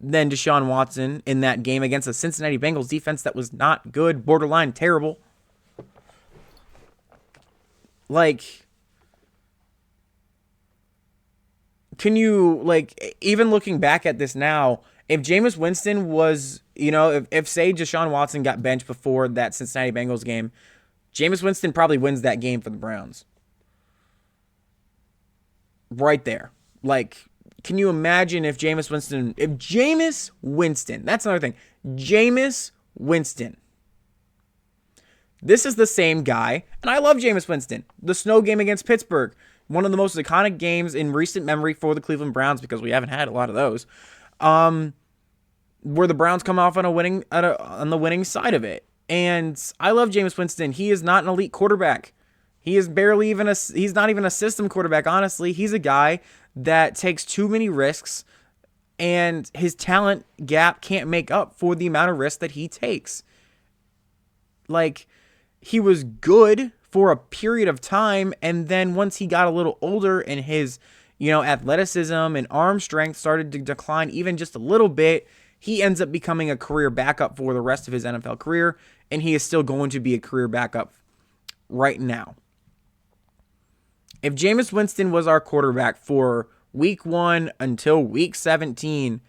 than Deshaun Watson in that game against the Cincinnati Bengals defense that was not good, borderline terrible. Can you, even looking back at this now, if Jameis Winston was, if say Deshaun Watson got benched before that Cincinnati Bengals game, Jameis Winston probably wins that game for the Browns. Right there. Can you imagine if Jameis Winston, that's another thing, Jameis Winston. This is the same guy, and I love Jameis Winston. The snow game against Pittsburgh. one of the most iconic games in recent memory for the Cleveland Browns, because we haven't had a lot of those, where the Browns come off on on the winning side of it. And I love Jameis Winston. He is not an elite quarterback. He is barely even he's not even a system quarterback, honestly. He's a guy that takes too many risks, and his talent gap can't make up for the amount of risk that he takes. Like, he was good for a period of time, and then once he got a little older and his, athleticism and arm strength started to decline even just a little bit, he ends up becoming a career backup for the rest of his NFL career, and he is still going to be a career backup right now. If Jameis Winston was our quarterback for week 1 until week 17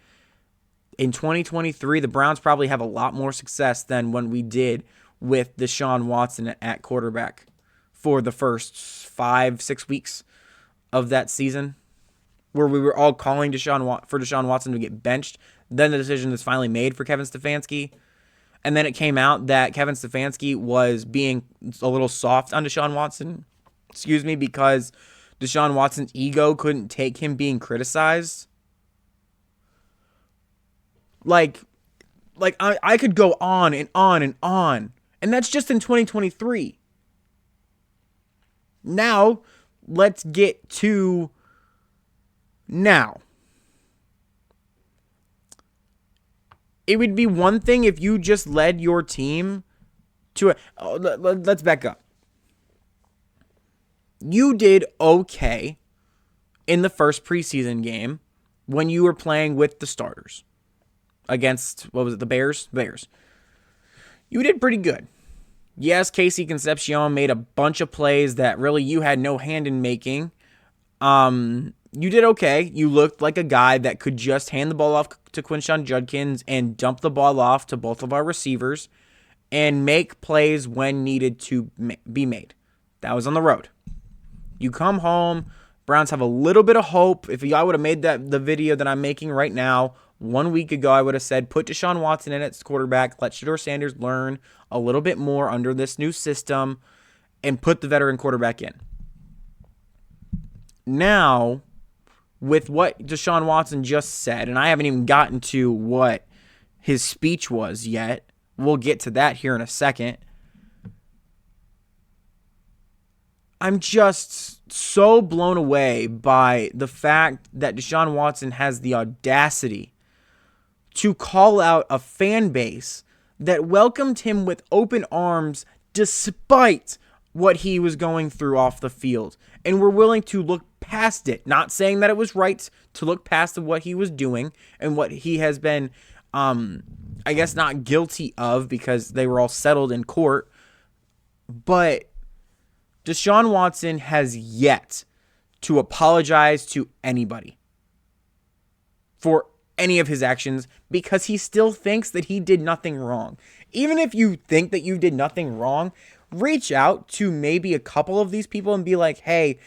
in 2023, the Browns probably have a lot more success than when we did with Deshaun Watson at quarterback for the first 5-6 weeks of that season, where we were all calling for Deshaun Watson to get benched. Then the decision is finally made for Kevin Stefanski. And then it came out that Kevin Stefanski was being a little soft on Deshaun Watson, because Deshaun Watson's ego couldn't take him being criticized. Like I could go on and on and on. And that's just in 2023. Now, let's get to now. It would be one thing if you just led your team to let's back up. You did okay in the first preseason game when you were playing with the starters against, the Bears? Bears. You did pretty good. Yes, Casey Concepcion made a bunch of plays that really you had no hand in making. You did okay. You looked like a guy that could just hand the ball off to Quinshon Judkins and dump the ball off to both of our receivers and make plays when needed to be made. That was on the road. You come home, Browns have a little bit of hope. If I would have made the video that I'm making right now 1 week ago, I would have said, put Deshaun Watson in at quarterback, let Shedeur Sanders learn a little bit more under this new system, and put the veteran quarterback in. Now, with what Deshaun Watson just said, and I haven't even gotten to what his speech was yet, we'll get to that here in a second. I'm just so blown away by the fact that Deshaun Watson has the audacity to call out a fan base that welcomed him with open arms despite what he was going through off the field, and were willing to look past it. Not saying that it was right to look past what he was doing and what he has been, I guess, not guilty of, because they were all settled in court, but Deshaun Watson has yet to apologize to anybody for any of his actions, because he still thinks that he did nothing wrong. Even if you think that you did nothing wrong, reach out to maybe a couple of these people and be like, hey,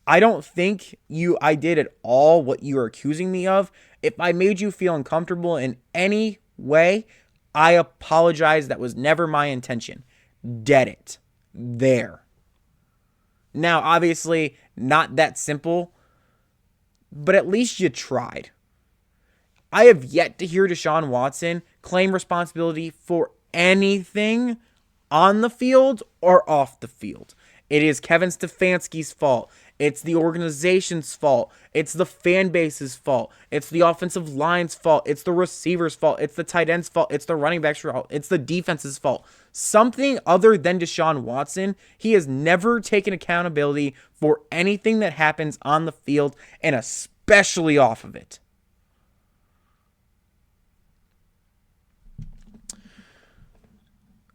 I don't think I did at all what you are accusing me of. If I made you feel uncomfortable in any way, I apologize. That was never my intention. Dead it. There. Now, obviously, not that simple, but at least you tried. I have yet to hear Deshaun Watson claim responsibility for anything on the field or off the field. It is Kevin Stefanski's fault. It's the organization's fault. It's the fan base's fault. It's the offensive line's fault. It's the receiver's fault. It's the tight end's fault. It's the running back's fault. It's the defense's fault. Something other than Deshaun Watson. He has never taken accountability for anything that happens on the field, and especially off of it.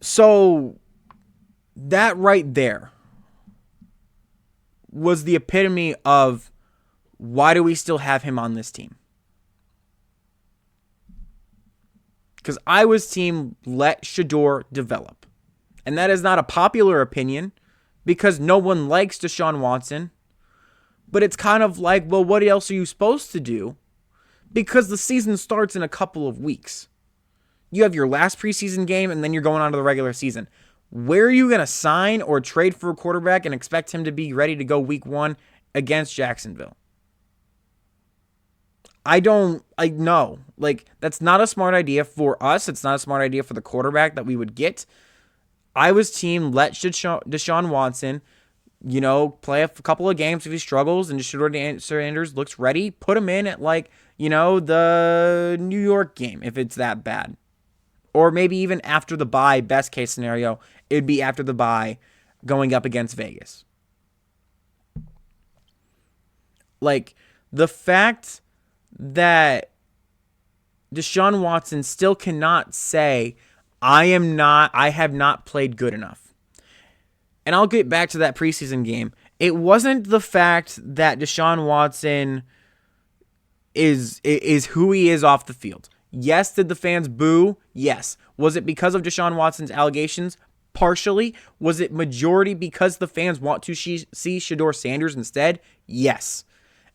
So that right there was the epitome of, why do we still have him on this team? Because I was team let Shedeur develop. And that is not a popular opinion, because no one likes Deshaun Watson. But it's kind of like, well, what else are you supposed to do? Because the season starts in a couple of weeks. You have your last preseason game, and then you're going on to the regular season. Where are you going to sign or trade for a quarterback and expect him to be ready to go week 1 against Jacksonville. No. Like, that's not a smart idea for us. It's not a smart idea for the quarterback that we would get. I was team, let Deshaun Watson, play a couple of games if he struggles and Deshaun Sanders looks ready. Put him in at, the New York game if it's that bad. Or maybe even after the bye, best case scenario, it'd be after the bye going up against Vegas. Like, the fact that Deshaun Watson still cannot say, I have not played good enough. And I'll get back to that preseason game. It wasn't the fact that Deshaun Watson is who he is off the field. Yes, did the fans boo? Yes. Was it because of Deshaun Watson's allegations? Partially. Was it majority because the fans want to see Shedeur Sanders instead? Yes.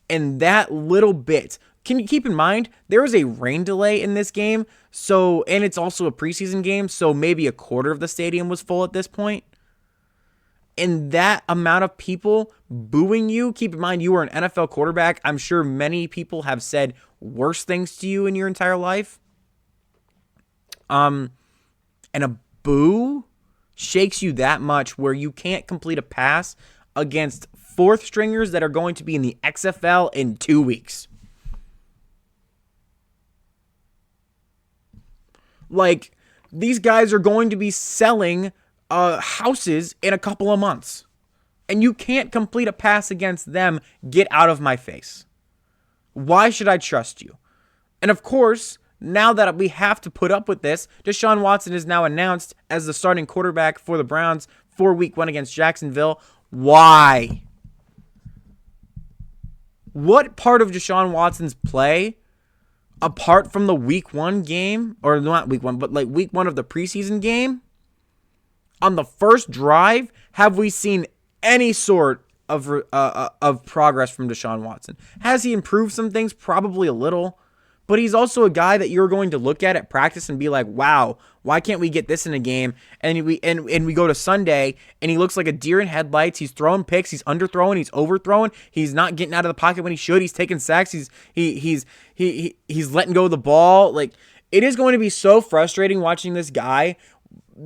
And that little bit, can you keep in mind, there was a rain delay in this game, and it's also a preseason game, so maybe a quarter of the stadium was full at this point. And that amount of people booing you, keep in mind you were an NFL quarterback. I'm sure many people have said worse things to you in your entire life. And a boo shakes you that much where you can't complete a pass against fourth stringers that are going to be in the XFL in 2 weeks. Like, these guys are going to be selling houses in a couple of months. And you can't complete a pass against them. Get out of my face. Why should I trust you? And of course, now that we have to put up with this, Deshaun Watson is now announced as the starting quarterback for the Browns for Week 1 against Jacksonville. Why? What part of Deshaun Watson's play, apart from the Week 1 game, or not Week 1, but like Week 1 of the preseason game, on the first drive, have we seen any sort of progress from Deshaun Watson? Has he improved some things? Probably a little. But he's also a guy that you're going to look at practice and be like, wow, why can't we get this in a game? And we go to Sunday, and he looks like a deer in headlights. He's throwing picks. He's underthrowing. He's overthrowing. He's not getting out of the pocket when he should. He's taking sacks. He's letting go of the ball. Like, it is going to be so frustrating watching this guy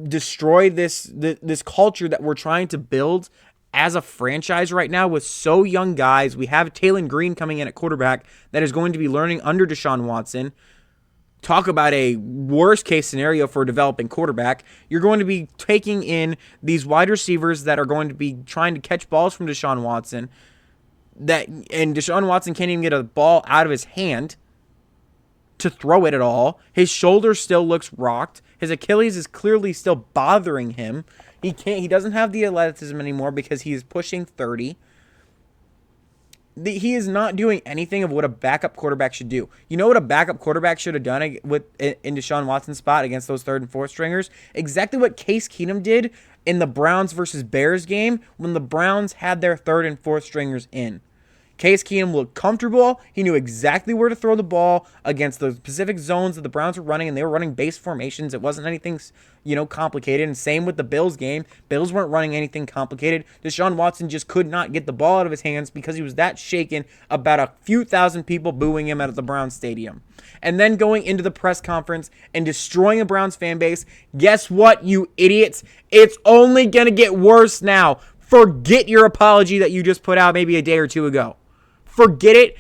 destroy this culture that we're trying to build as a franchise right now with so young guys. We have Taylon Green coming in at quarterback that is going to be learning under Deshaun Watson. Talk about a worst case scenario for a developing quarterback. You're going to be taking in these wide receivers that are going to be trying to catch balls from Deshaun Watson. And Deshaun Watson can't even get a ball out of his hand to throw it at all. His shoulder still looks rocked. His Achilles is clearly still bothering him. He doesn't have the athleticism anymore because he is pushing 30. He is not doing anything of what a backup quarterback should do. You know what a backup quarterback should have done in Deshaun Watson's spot against those third and fourth stringers? Exactly what Case Keenum did in the Browns versus Bears game when the Browns had their third and fourth stringers in. Case Keenum looked comfortable. He knew exactly where to throw the ball against the specific zones that the Browns were running, and they were running base formations. It wasn't anything, complicated. And same with the Bills game. Bills weren't running anything complicated. Deshaun Watson just could not get the ball out of his hands because he was that shaken about a few thousand people booing him at the Browns stadium. And then going into the press conference and destroying the Browns fan base. Guess what, you idiots? It's only going to get worse now. Forget your apology that you just put out maybe a day or two ago. Forget it.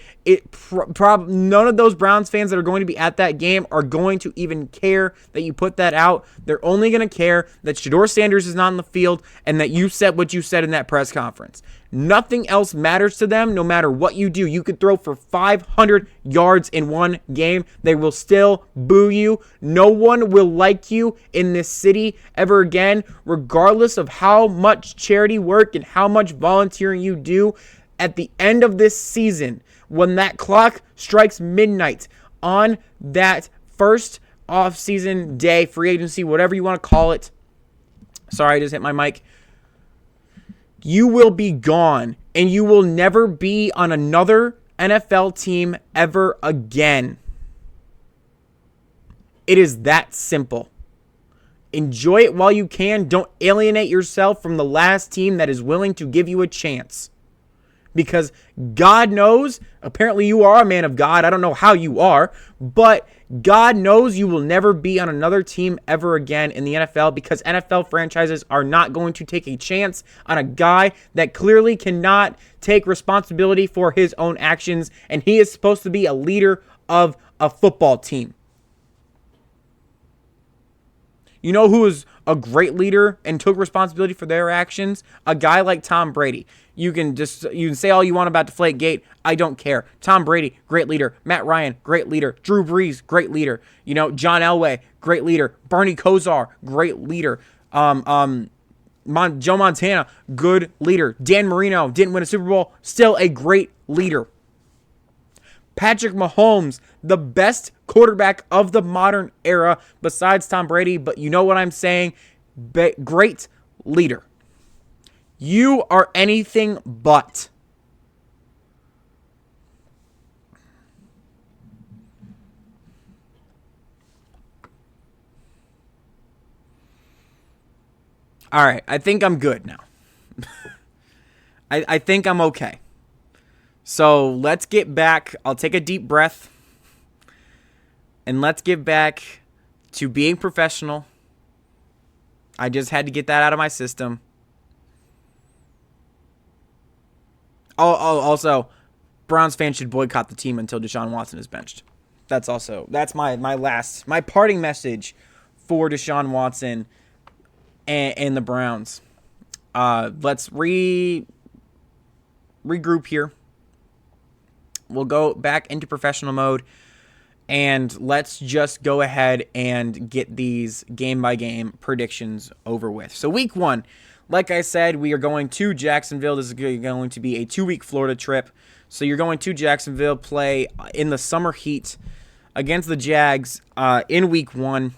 None of those Browns fans that are going to be at that game are going to even care that you put that out. They're only going to care that Shedeur Sanders is not on the field and that you said what you said in that press conference. Nothing else matters to them no matter what you do. You could throw for 500 yards in one game. They will still boo you. No one will like you in this city ever again, regardless of how much charity work and how much volunteering you do. At the end of this season, when that clock strikes midnight on that first off-season day, free agency, whatever you want to call it. Sorry, I just hit my mic. You will be gone, and you will never be on another NFL team ever again. It is that simple. Enjoy it while you can. Don't alienate yourself from the last team that is willing to give you a chance. because God knows, apparently you are a man of God. I don't know how you are, but God knows you will never be on another team ever again in the NFL, because NFL franchises are not going to take a chance on a guy that clearly cannot take responsibility for his own actions, and he is supposed to be a leader of a football team. You know who is a great leader and took responsibility for their actions? A guy like Tom Brady. You can say all you want about Deflategate. I don't care. Tom Brady, great leader. Matt Ryan, great leader. Drew Brees, great leader. John Elway, great leader. Bernie Kosar, great leader. Joe Montana, good leader. Dan Marino didn't win a Super Bowl, still a great leader. Patrick Mahomes, the best quarterback of the modern era besides Tom Brady, but you know what I'm saying? Great leader. You are anything but. All right, I think I'm good now. I think I'm okay. So let's get back. I'll take a deep breath. And let's get back to being professional. I just had to get that out of my system. Also, Browns fans should boycott the team until Deshaun Watson is benched. That's my parting message for Deshaun Watson and the Browns. Let's regroup here. We'll go back into professional mode, and let's just go ahead and get these game-by-game predictions over with. So week 1, like I said, we are going to Jacksonville. This is going to be a 2-week Florida trip. So you're going to Jacksonville, play in the summer heat against the Jags in week 1.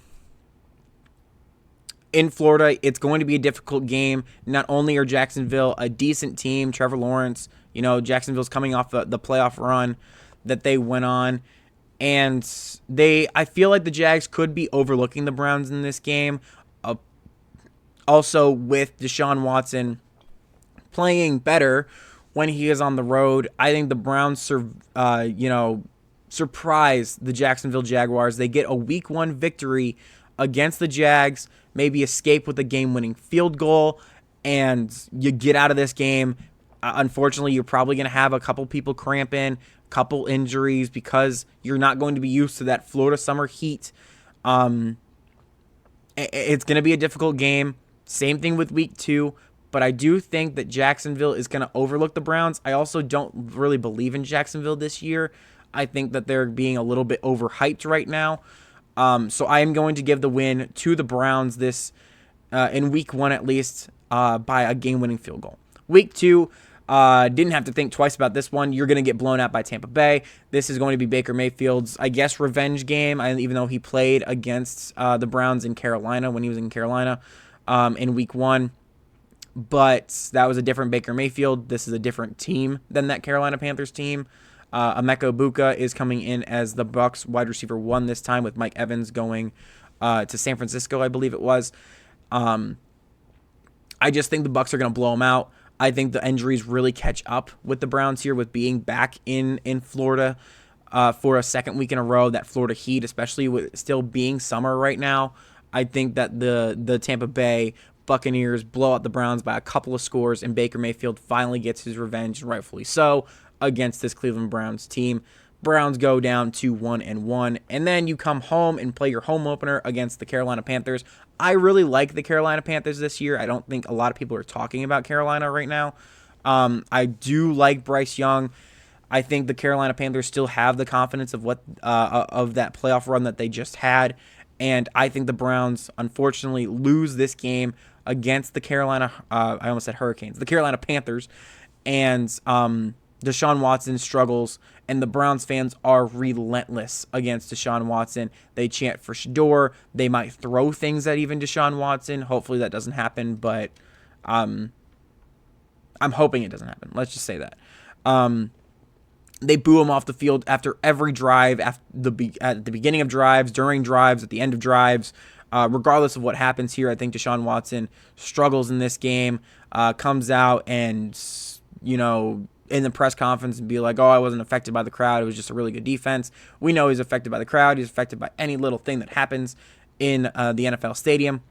In Florida, it's going to be a difficult game. Not only are Jacksonville a decent team, Trevor Lawrence, Jacksonville's coming off the playoff run that they went on, and I feel like the Jags could be overlooking the Browns in this game. Also, with Deshaun Watson playing better when he is on the road, I think the Browns, surprise the Jacksonville Jaguars. They get a week 1 victory against the Jags, maybe escape with a game-winning field goal, and you get out of this game. Unfortunately, you're probably going to have a couple people cramping, couple injuries, because you're not going to be used to that Florida summer heat. It's going to be a difficult game. Same thing with week 2, but I do think that Jacksonville is going to overlook the Browns. I also don't really believe in Jacksonville this year. I think that they're being a little bit overhyped right now. So I am going to give the win to the Browns in week 1 at least by a game-winning field goal. Week 2, didn't have to think twice about this one. You're going to get blown out by Tampa Bay. This is going to be Baker Mayfield's, I guess, revenge game, even though he played against the Browns in Carolina when he was in Carolina in week 1. But that was a different Baker Mayfield. This is a different team than that Carolina Panthers team. Emeka Egbuka is coming in as the Bucs wide receiver 1 this time, with Mike Evans going to San Francisco, I believe it was. I just think the Bucs are going to blow them out. I think the injuries really catch up with the Browns here, with being back in Florida for a second week in a row. That Florida heat, especially with still being summer right now, I think that the Tampa Bay Buccaneers blow out the Browns by a couple of scores, and Baker Mayfield finally gets his revenge, rightfully so, against this Cleveland Browns team. Browns go down to 1-1, and then you come home and play your home opener against the Carolina Panthers. I really like the Carolina Panthers this year. I don't think a lot of people are talking about Carolina right now. I do like Bryce Young. I think the Carolina Panthers still have the confidence of of that playoff run that they just had, and I think the Browns unfortunately lose this game against the Carolina. I almost said Hurricanes, the Carolina Panthers, and Deshaun Watson struggles, and the Browns fans are relentless against Deshaun Watson. They chant for Shador. They might throw things at even Deshaun Watson. Hopefully that doesn't happen, but I'm hoping it doesn't happen. Let's just say that. They boo him off the field after every drive, at the beginning of drives, during drives, at the end of drives. Regardless of what happens here, I think Deshaun Watson struggles in this game, comes out and, in the press conference and be like, oh, I wasn't affected by the crowd. It was just a really good defense. We know he's affected by the crowd. He's affected by any little thing that happens in the NFL stadium.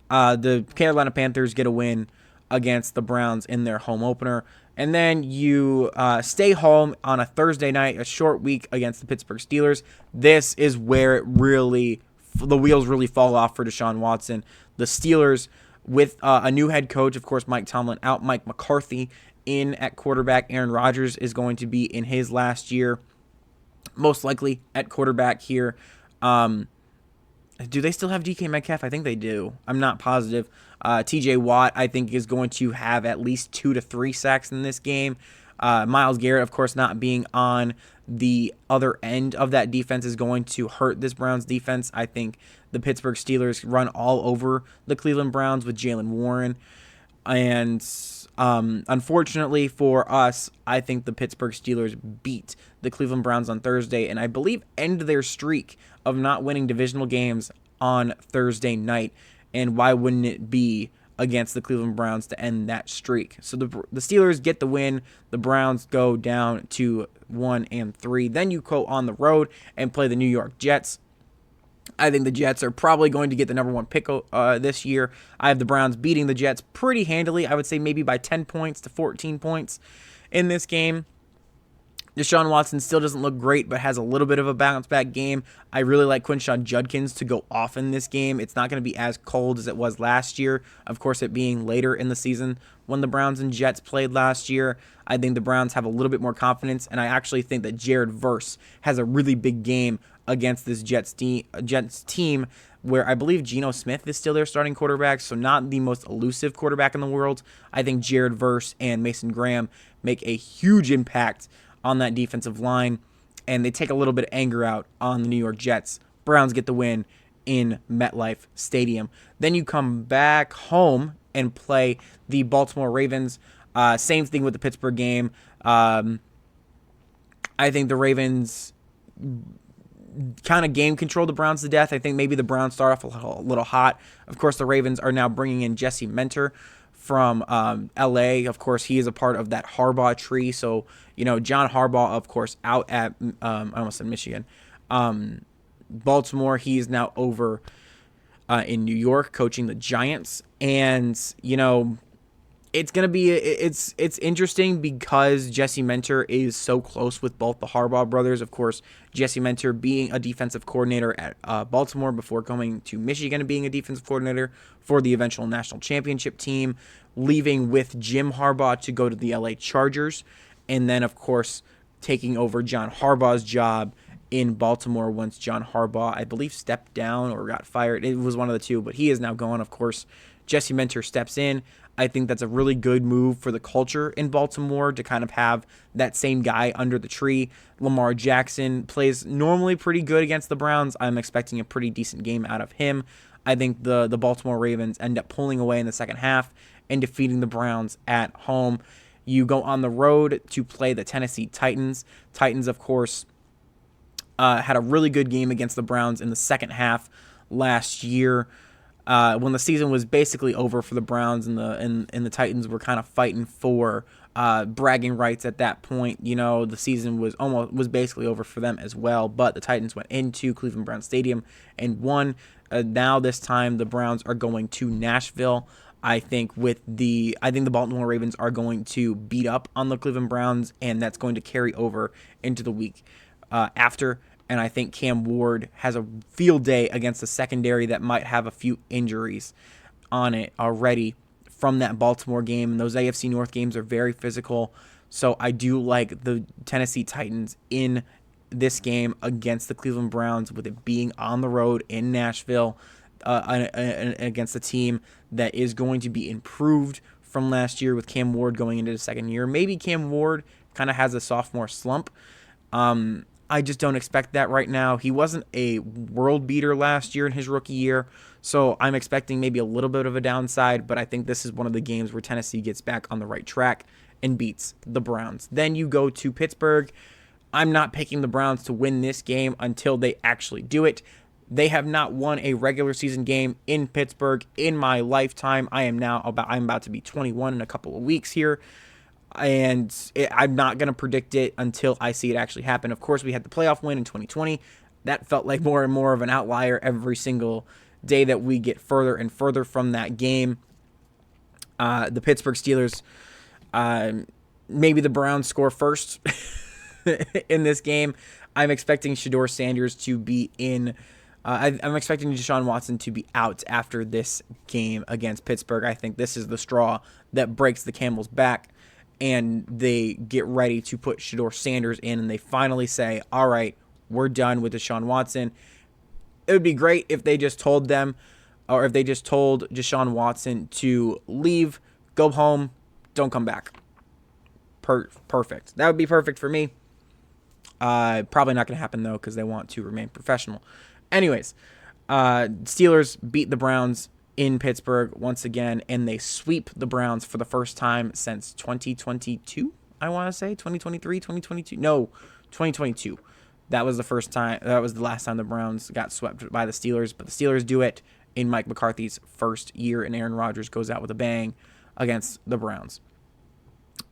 The Carolina Panthers get a win against the Browns in their home opener. And then you stay home on a Thursday night, a short week against the Pittsburgh Steelers. This is where the wheels really fall off for Deshaun Watson. The Steelers, with a new head coach, of course, Mike Tomlin out, Mike McCarthy in at quarterback. Aaron Rodgers is going to be in his last year, most likely at quarterback here. Do they still have DK Metcalf? I think they do. I'm not positive. TJ Watt, I think, is going to have at least 2 to 3 sacks in this game. Myles Garrett, of course, not being on the other end of that defense is going to hurt this Browns defense. I think the Pittsburgh Steelers run all over the Cleveland Browns with Jalen Warren. And unfortunately for us, I think the Pittsburgh Steelers beat the Cleveland Browns on Thursday, and I believe end their streak of not winning divisional games on Thursday night. And why wouldn't it be against the Cleveland Browns to end that streak? So the Steelers get the win. The Browns go down to 1-3. Then you go on the road and play the New York Jets. I think the Jets are probably going to get the number 1 pick this year. I have the Browns beating the Jets pretty handily. I would say maybe by 10 points to 14 points in this game. Deshaun Watson still doesn't look great, but has a little bit of a bounce-back game. I really like Quinshon Judkins to go off in this game. It's not going to be as cold as it was last year. Of course, it being later in the season when the Browns and Jets played last year. I think the Browns have a little bit more confidence, and I actually think that Jared Verse has a really big game against this Jets team, where I believe Geno Smith is still their starting quarterback, so not the most elusive quarterback in the world. I think Jared Verse and Mason Graham make a huge impact on that defensive line, and they take a little bit of anger out on the New York Jets. Browns get the win in MetLife Stadium. Then you come back home and play the Baltimore Ravens. Same thing with the Pittsburgh game. I think the Ravens kind of game controlled the Browns to death. I think maybe the Browns start off a little hot. Of course, the Ravens are now bringing in Jesse Mentor from LA. Of course, he is a part of that Harbaugh tree. So, John Harbaugh, of course, out at, I almost said Michigan. Baltimore, he's now over in New York coaching the Giants. And, it's going to be, it's interesting because Jesse Mentor is so close with both the Harbaugh brothers. Of course, Jesse Mentor being a defensive coordinator at Baltimore before coming to Michigan and being a defensive coordinator for the eventual national championship team, leaving with Jim Harbaugh to go to the LA Chargers, and then, of course, taking over John Harbaugh's job in Baltimore once John Harbaugh, I believe, stepped down or got fired. It was one of the two, but he is now gone, of course. Jesse Mentor steps in. I think that's a really good move for the culture in Baltimore to kind of have that same guy under the tree. Lamar Jackson plays normally pretty good against the Browns. I'm expecting a pretty decent game out of him. I think the Baltimore Ravens end up pulling away in the second half and defeating the Browns at home. You go on the road to play the Tennessee Titans. Titans, of course, had a really good game against the Browns in the second half last year. When the season was basically over for the Browns and the Titans were kind of fighting for bragging rights at that point. The season was basically over for them as well. But the Titans went into Cleveland Browns Stadium and won. Now this time the Browns are going to Nashville. I think the Baltimore Ravens are going to beat up on the Cleveland Browns, and that's going to carry over into the week after. And I think Cam Ward has a field day against a secondary that might have a few injuries on it already from that Baltimore game. And those AFC North games are very physical. So I do like the Tennessee Titans in this game against the Cleveland Browns, with it being on the road in Nashville against a team that is going to be improved from last year with Cam Ward going into the second year. Maybe Cam Ward kind of has a sophomore slump. I just don't expect that right now. He wasn't a world beater last year in his rookie year, so I'm expecting maybe a little bit of a downside, but I think this is one of the games where Tennessee gets back on the right track and beats the Browns. Then you go to Pittsburgh. I'm not picking the Browns to win this game until they actually do it. They have not won a regular season game in Pittsburgh in my lifetime. I'm about to be 21 in a couple of weeks here. And I'm not going to predict it until I see it actually happen. Of course, we had the playoff win in 2020. That felt like more and more of an outlier every single day that we get further and further from that game. The Pittsburgh Steelers, maybe the Browns score first in this game. I'm expecting Shedeur Sanders to be in. I'm expecting Deshaun Watson to be out after this game against Pittsburgh. I think this is the straw that breaks the camel's back, and they get ready to put Shedeur Sanders in, and they finally say, all right, we're done with Deshaun Watson. It would be great if they just told them, or if they just told Deshaun Watson to leave, go home, don't come back. Perfect. That would be perfect for me. Probably not going to happen, though, because they want to remain professional. Anyways, Steelers beat the Browns in Pittsburgh once again, and they sweep the Browns for the first time since 2022, I want to say. 2023, 2022? No, 2022. That was the first time. That was the last time the Browns got swept by the Steelers, but the Steelers do it in Mike McCarthy's first year, and Aaron Rodgers goes out with a bang against the Browns.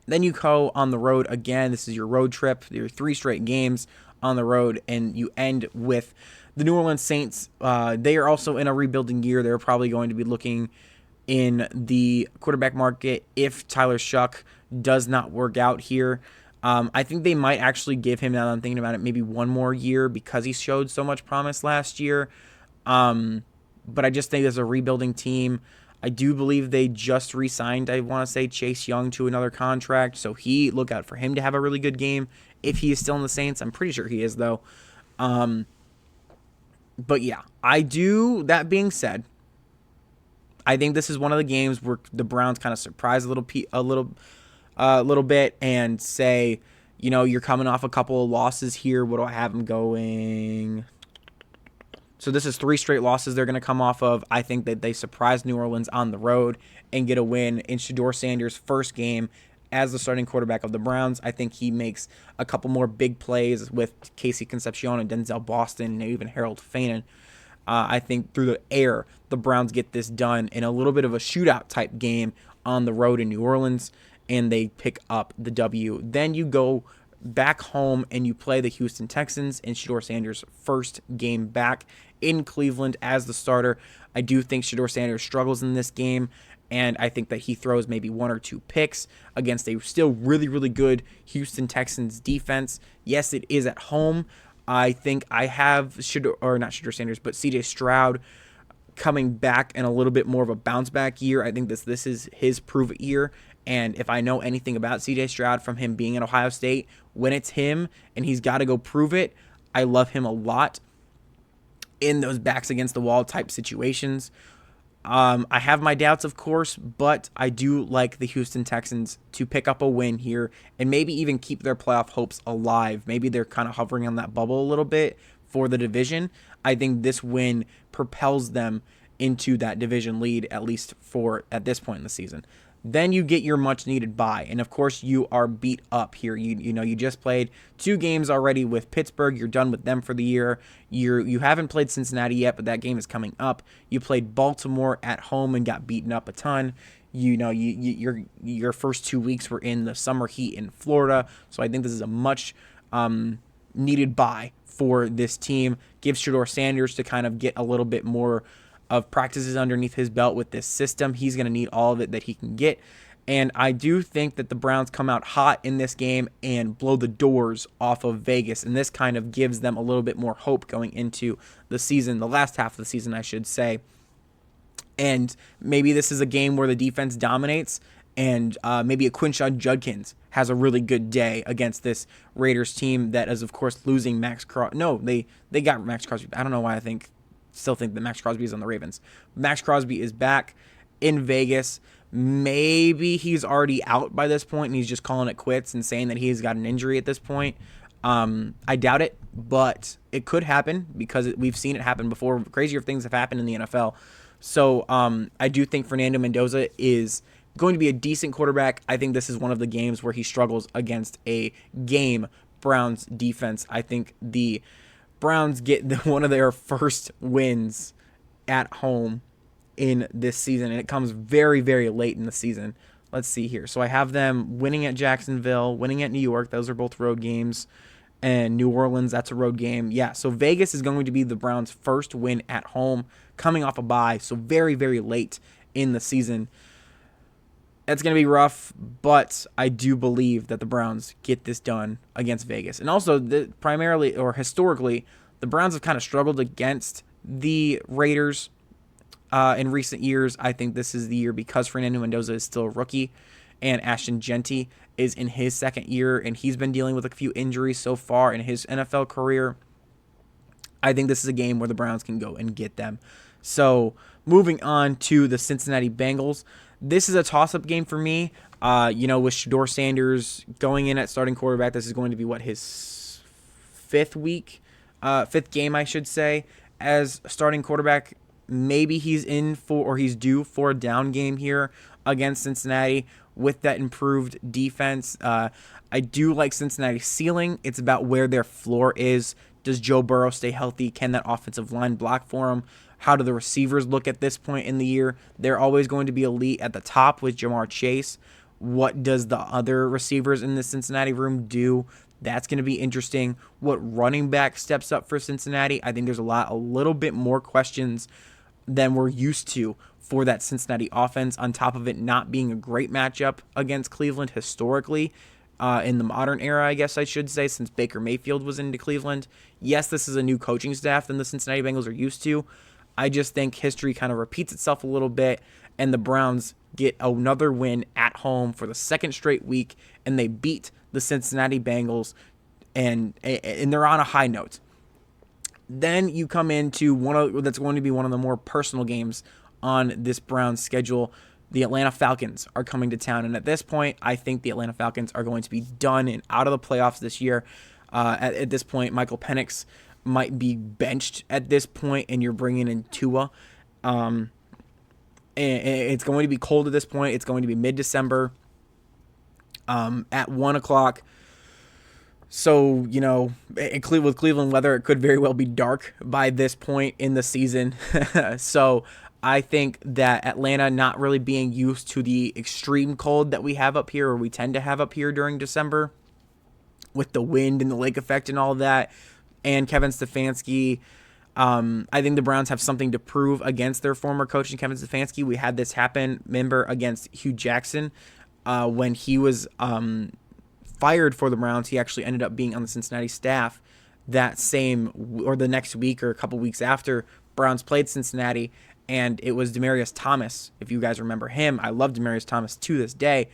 Then you go on the road again. This is your road trip. Your 3 straight games on the road, and you end with the New Orleans Saints. They are also in a rebuilding year. They're probably going to be looking in the quarterback market if Tyler Shuck does not work out here. I think they might actually give him, now that I'm thinking about it, maybe one more year because he showed so much promise last year. But I just think as a rebuilding team, I do believe they just re-signed, I want to say, Chase Young to another contract. So look out for him to have a really good game if he is still in the Saints. I'm pretty sure he is, though. But yeah, that being said, I think this is one of the games where the Browns kind of surprise a little bit and say, you're coming off a couple of losses here. What do I have them going? So this is 3 straight losses they're going to come off of. I think that they surprise New Orleans on the road and get a win in Shedeur Sanders' first game as the starting quarterback of the Browns. I think he makes a couple more big plays with Casey Concepcion and Denzel Boston and even Harold Fanan. I think through the air, the Browns get this done in a little bit of a shootout type game on the road in New Orleans, and they pick up the W. Then you go back home and you play the Houston Texans in Shedeur Sanders' first game back in Cleveland as the starter. I do think Shedeur Sanders struggles in this game, and I think that he throws maybe 1 or 2 picks against a still really, really good Houston Texans defense. Yes, it is at home. I think I have not Shedeur Sanders, but CJ Stroud coming back in a little bit more of a bounce back year. I think this is his prove it year. And if I know anything about CJ Stroud from him being at Ohio State, when it's him and he's got to go prove it, I love him a lot in those backs against the wall type situations. I have my doubts, of course, but I do like the Houston Texans to pick up a win here and maybe even keep their playoff hopes alive. Maybe they're kind of hovering on that bubble a little bit for the division. I think this win propels them into that division lead, at least at this point in the season. Then you get your much-needed bye, and of course you are beat up here. You just played 2 games already with Pittsburgh. You're done with them for the year. You haven't played Cincinnati yet, but that game is coming up. You played Baltimore at home and got beaten up a ton. Your first 2 weeks were in the summer heat in Florida, so I think this is a much needed bye for this team. Gives Shedeur Sanders to kind of get a little bit more of practices underneath his belt with this system. He's going to need all of it that he can get. And I do think that the Browns come out hot in this game and blow the doors off of Vegas. And this kind of gives them a little bit more hope going into the season, the last half of the season, I should say. And maybe this is a game where the defense dominates and maybe a Quinshaw Judkins has a really good day against this Raiders team that is, of course, losing Max Crosby. No, they got Max Crosby. I don't know why I still think that Max Crosby is on the Ravens. Max Crosby is back in Vegas. Maybe he's already out by this point and he's just calling it quits and saying that he's got an injury at this point. I doubt it, but it could happen because we've seen it happen before. Crazier things have happened in the NFL. So I do think Fernando Mendoza is going to be a decent quarterback. I think this is one of the games where he struggles against a game Browns defense. I think the Browns get one of their first wins at home in this season, and it comes very, very late in the season. let's see here. So I have them winning at Jacksonville, winning at New York. Those are both road games. And New Orleans, that's a road game. Yeah, so Vegas is going to be the Browns' first win at home, coming off a bye, so very, very late in the season. It's going to be rough, but I do believe that the Browns get this done against Vegas. And also, primarily or historically, the Browns have kind of struggled against the Raiders in recent years. I think this is the year because Fernando Mendoza is still a rookie and Ashton Genty is in his second year, and he's been dealing with a few injuries so far in his NFL career. I think this is a game where the Browns can go and get them. So moving on to the Cincinnati Bengals. This is a toss-up game for me. With Shedeur Sanders going in at starting quarterback, this is going to be his fifth game, I should say, as starting quarterback. Maybe he's he's due for a down game here against Cincinnati with that improved defense. I do like Cincinnati's ceiling. It's about where their floor is. Does Joe Burrow stay healthy? Can that offensive line block for him? How do the receivers look at this point in the year? They're always going to be elite at the top with Jamar Chase. What does the other receivers in the Cincinnati room do? That's going to be interesting. What running back steps up for Cincinnati? I think there's a little bit more questions than we're used to for that Cincinnati offense, on top of it not being a great matchup against Cleveland historically. In the modern era, I guess I should say, since Baker Mayfield was into Cleveland. Yes, this is a new coaching staff than the Cincinnati Bengals are used to. I just think history kind of repeats itself a little bit, and the Browns get another win at home for the second straight week, and they beat the Cincinnati Bengals, and they're on a high note. Then you come into that's going to be one of the more personal games on this Browns schedule. The Atlanta Falcons are coming to town, and at this point, I think the Atlanta Falcons are going to be done and out of the playoffs this year. At this point, Michael Penix might be benched at this point, and you're bringing in Tua. And it's going to be cold at this point. It's going to be mid-December at 1 o'clock. So, with Cleveland weather, it could very well be dark by this point in the season. So I think that Atlanta, not really being used to the extreme cold that we have up here, or we tend to have up here during December, with the wind and the lake effect and all of that, and Kevin Stefanski, I think the Browns have something to prove against their former coach, Kevin Stefanski. We had this happen, remember, against Hugh Jackson when he was fired for the Browns. He actually ended up being on the Cincinnati staff that same or the next week or a couple weeks after Browns played Cincinnati, and it was Demaryius Thomas. If you guys remember him, I love Demaryius Thomas to this day,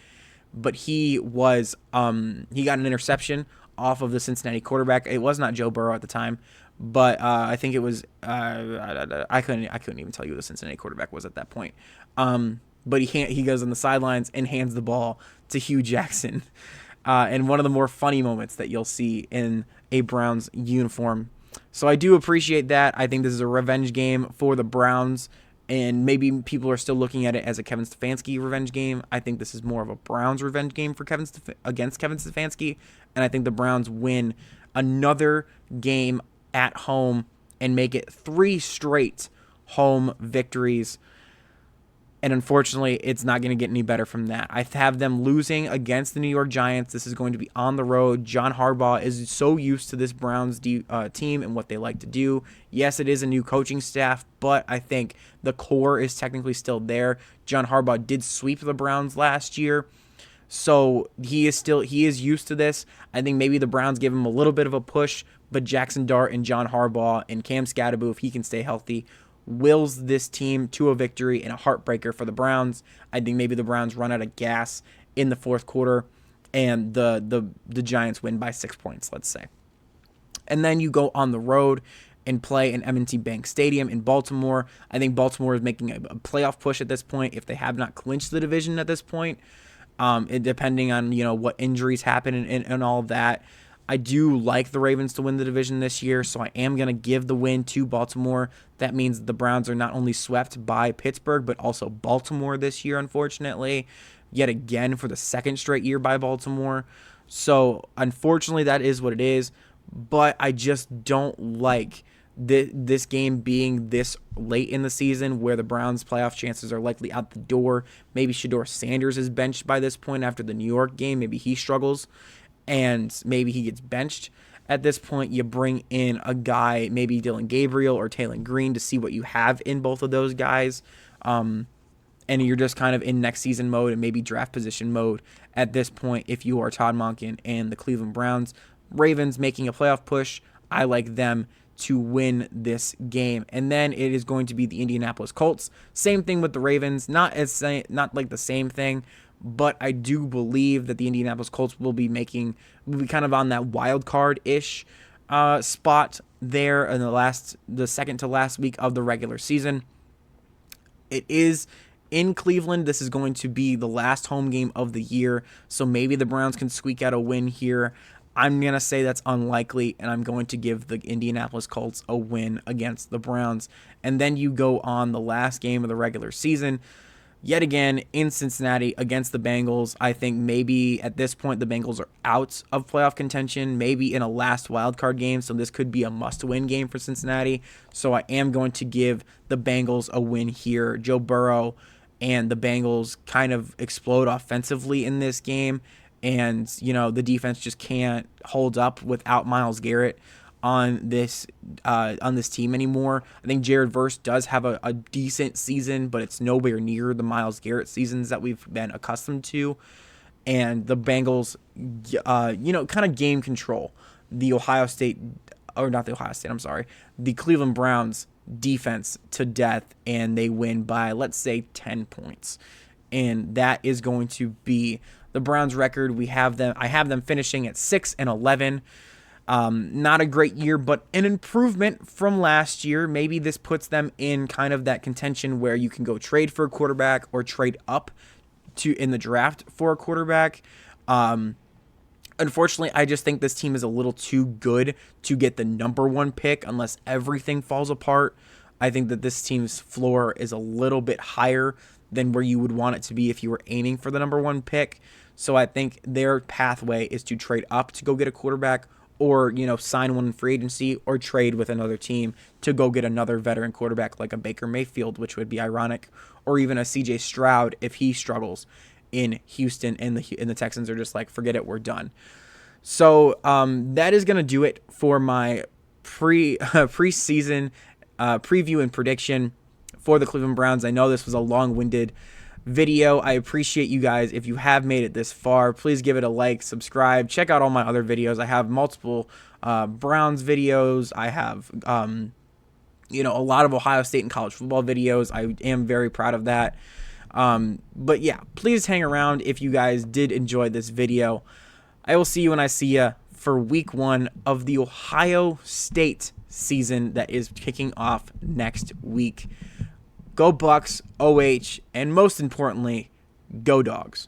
but he was he got an interception off of the Cincinnati quarterback. It was not Joe Burrow at the time, but I think it was I couldn't even tell you who the Cincinnati quarterback was at that point. But he goes on the sidelines and hands the ball to Hugh Jackson. And one of the more funny moments that you'll see in a Browns uniform. So I do appreciate that. I think this is a revenge game for the Browns, and maybe people are still looking at it as a Kevin Stefanski revenge game. I think this is more of a Browns revenge game for against Kevin Stefanski, and I think the Browns win another game at home and make it 3 straight home victories. And unfortunately, it's not going to get any better from that. I have them losing against the New York Giants. This is going to be on the road. John Harbaugh is so used to this Browns team and what they like to do. Yes, it is a new coaching staff, but I think the core is technically still there. John Harbaugh did sweep the Browns last year, so he is used to this. I think maybe the Browns give him a little bit of a push, but Jackson Dart and John Harbaugh and Cam Scatterbo, if he can stay healthy, wills this team to a victory and a heartbreaker for the Browns. I think maybe the Browns run out of gas in the fourth quarter, and the Giants win by 6 points, let's say. And then you go on the road and play in M&T Bank Stadium in Baltimore. I think Baltimore is making a playoff push at this point, if they have not clinched the division at this point, depending on what injuries happen and all of that. I do like the Ravens to win the division this year, so I am going to give the win to Baltimore. That means the Browns are not only swept by Pittsburgh, but also Baltimore this year, unfortunately. Yet again, for the second straight year by Baltimore. So, unfortunately, that is what it is. But I just don't like this game being this late in the season where the Browns' playoff chances are likely out the door. Maybe Shador Sanders is benched by this point after the New York game. Maybe he struggles and maybe he gets benched. At this point, you bring in a guy, maybe Dylan Gabriel or Taylor Green, to see what you have in both of those guys. And you're just kind of in next season mode and maybe draft position mode at this point if you are Todd Monken and the Cleveland Browns. Ravens making a playoff push. I like them to win this game. And then it is going to be the Indianapolis Colts. Same thing with the Ravens. Not like the same thing, but I do believe that the Indianapolis Colts will be kind of on that wild card-ish spot there in the second to last week of the regular season. It is in Cleveland. This is going to be the last home game of the year, so maybe the Browns can squeak out a win here. I'm going to say that's unlikely, and I'm going to give the Indianapolis Colts a win against the Browns. And then you go on the last game of the regular season, yet again in Cincinnati against the Bengals. I think maybe at this point the Bengals are out of playoff contention, maybe in a last wildcard game, so this could be a must-win game for Cincinnati. So I am going to give the Bengals a win here. Joe Burrow and the Bengals kind of explode offensively in this game. And, the defense just can't hold up without Myles Garrett on this team anymore. I think Jared Verse does have a decent season, but it's nowhere near the Myles Garrett seasons that we've been accustomed to. And the Bengals, kind of game control the the Cleveland Browns defense to death, and they win by, let's say, 10 points. And that is going to be the Browns record. I have them finishing at 6-11. Not a great year, but an improvement from last year. Maybe this puts them in kind of that contention where you can go trade for a quarterback or trade up in the draft for a quarterback. Unfortunately, I just think this team is a little too good to get the number one pick unless everything falls apart. I think that this team's floor is a little bit higher than where you would want it to be if you were aiming for the number one pick. So I think their pathway is to trade up to go get a quarterback, or, sign one in free agency, or trade with another team to go get another veteran quarterback like a Baker Mayfield, which would be ironic, or even a CJ Stroud if he struggles in Houston and the Texans are just like, forget it, we're done. So that is going to do it for my preseason preview and prediction for the Cleveland Browns. I know this was a long-winded video. I appreciate you guys. If you have made it this far, please give it a like, subscribe, check out all my other videos. I have multiple Browns videos. I have a lot of Ohio State and college football videos. I am very proud of that. But yeah, please hang around if you guys did enjoy this video. I will see you when I see you for week 1 of the Ohio State season that is kicking off next week. Go Bucks, OH, and most importantly, go Dogs.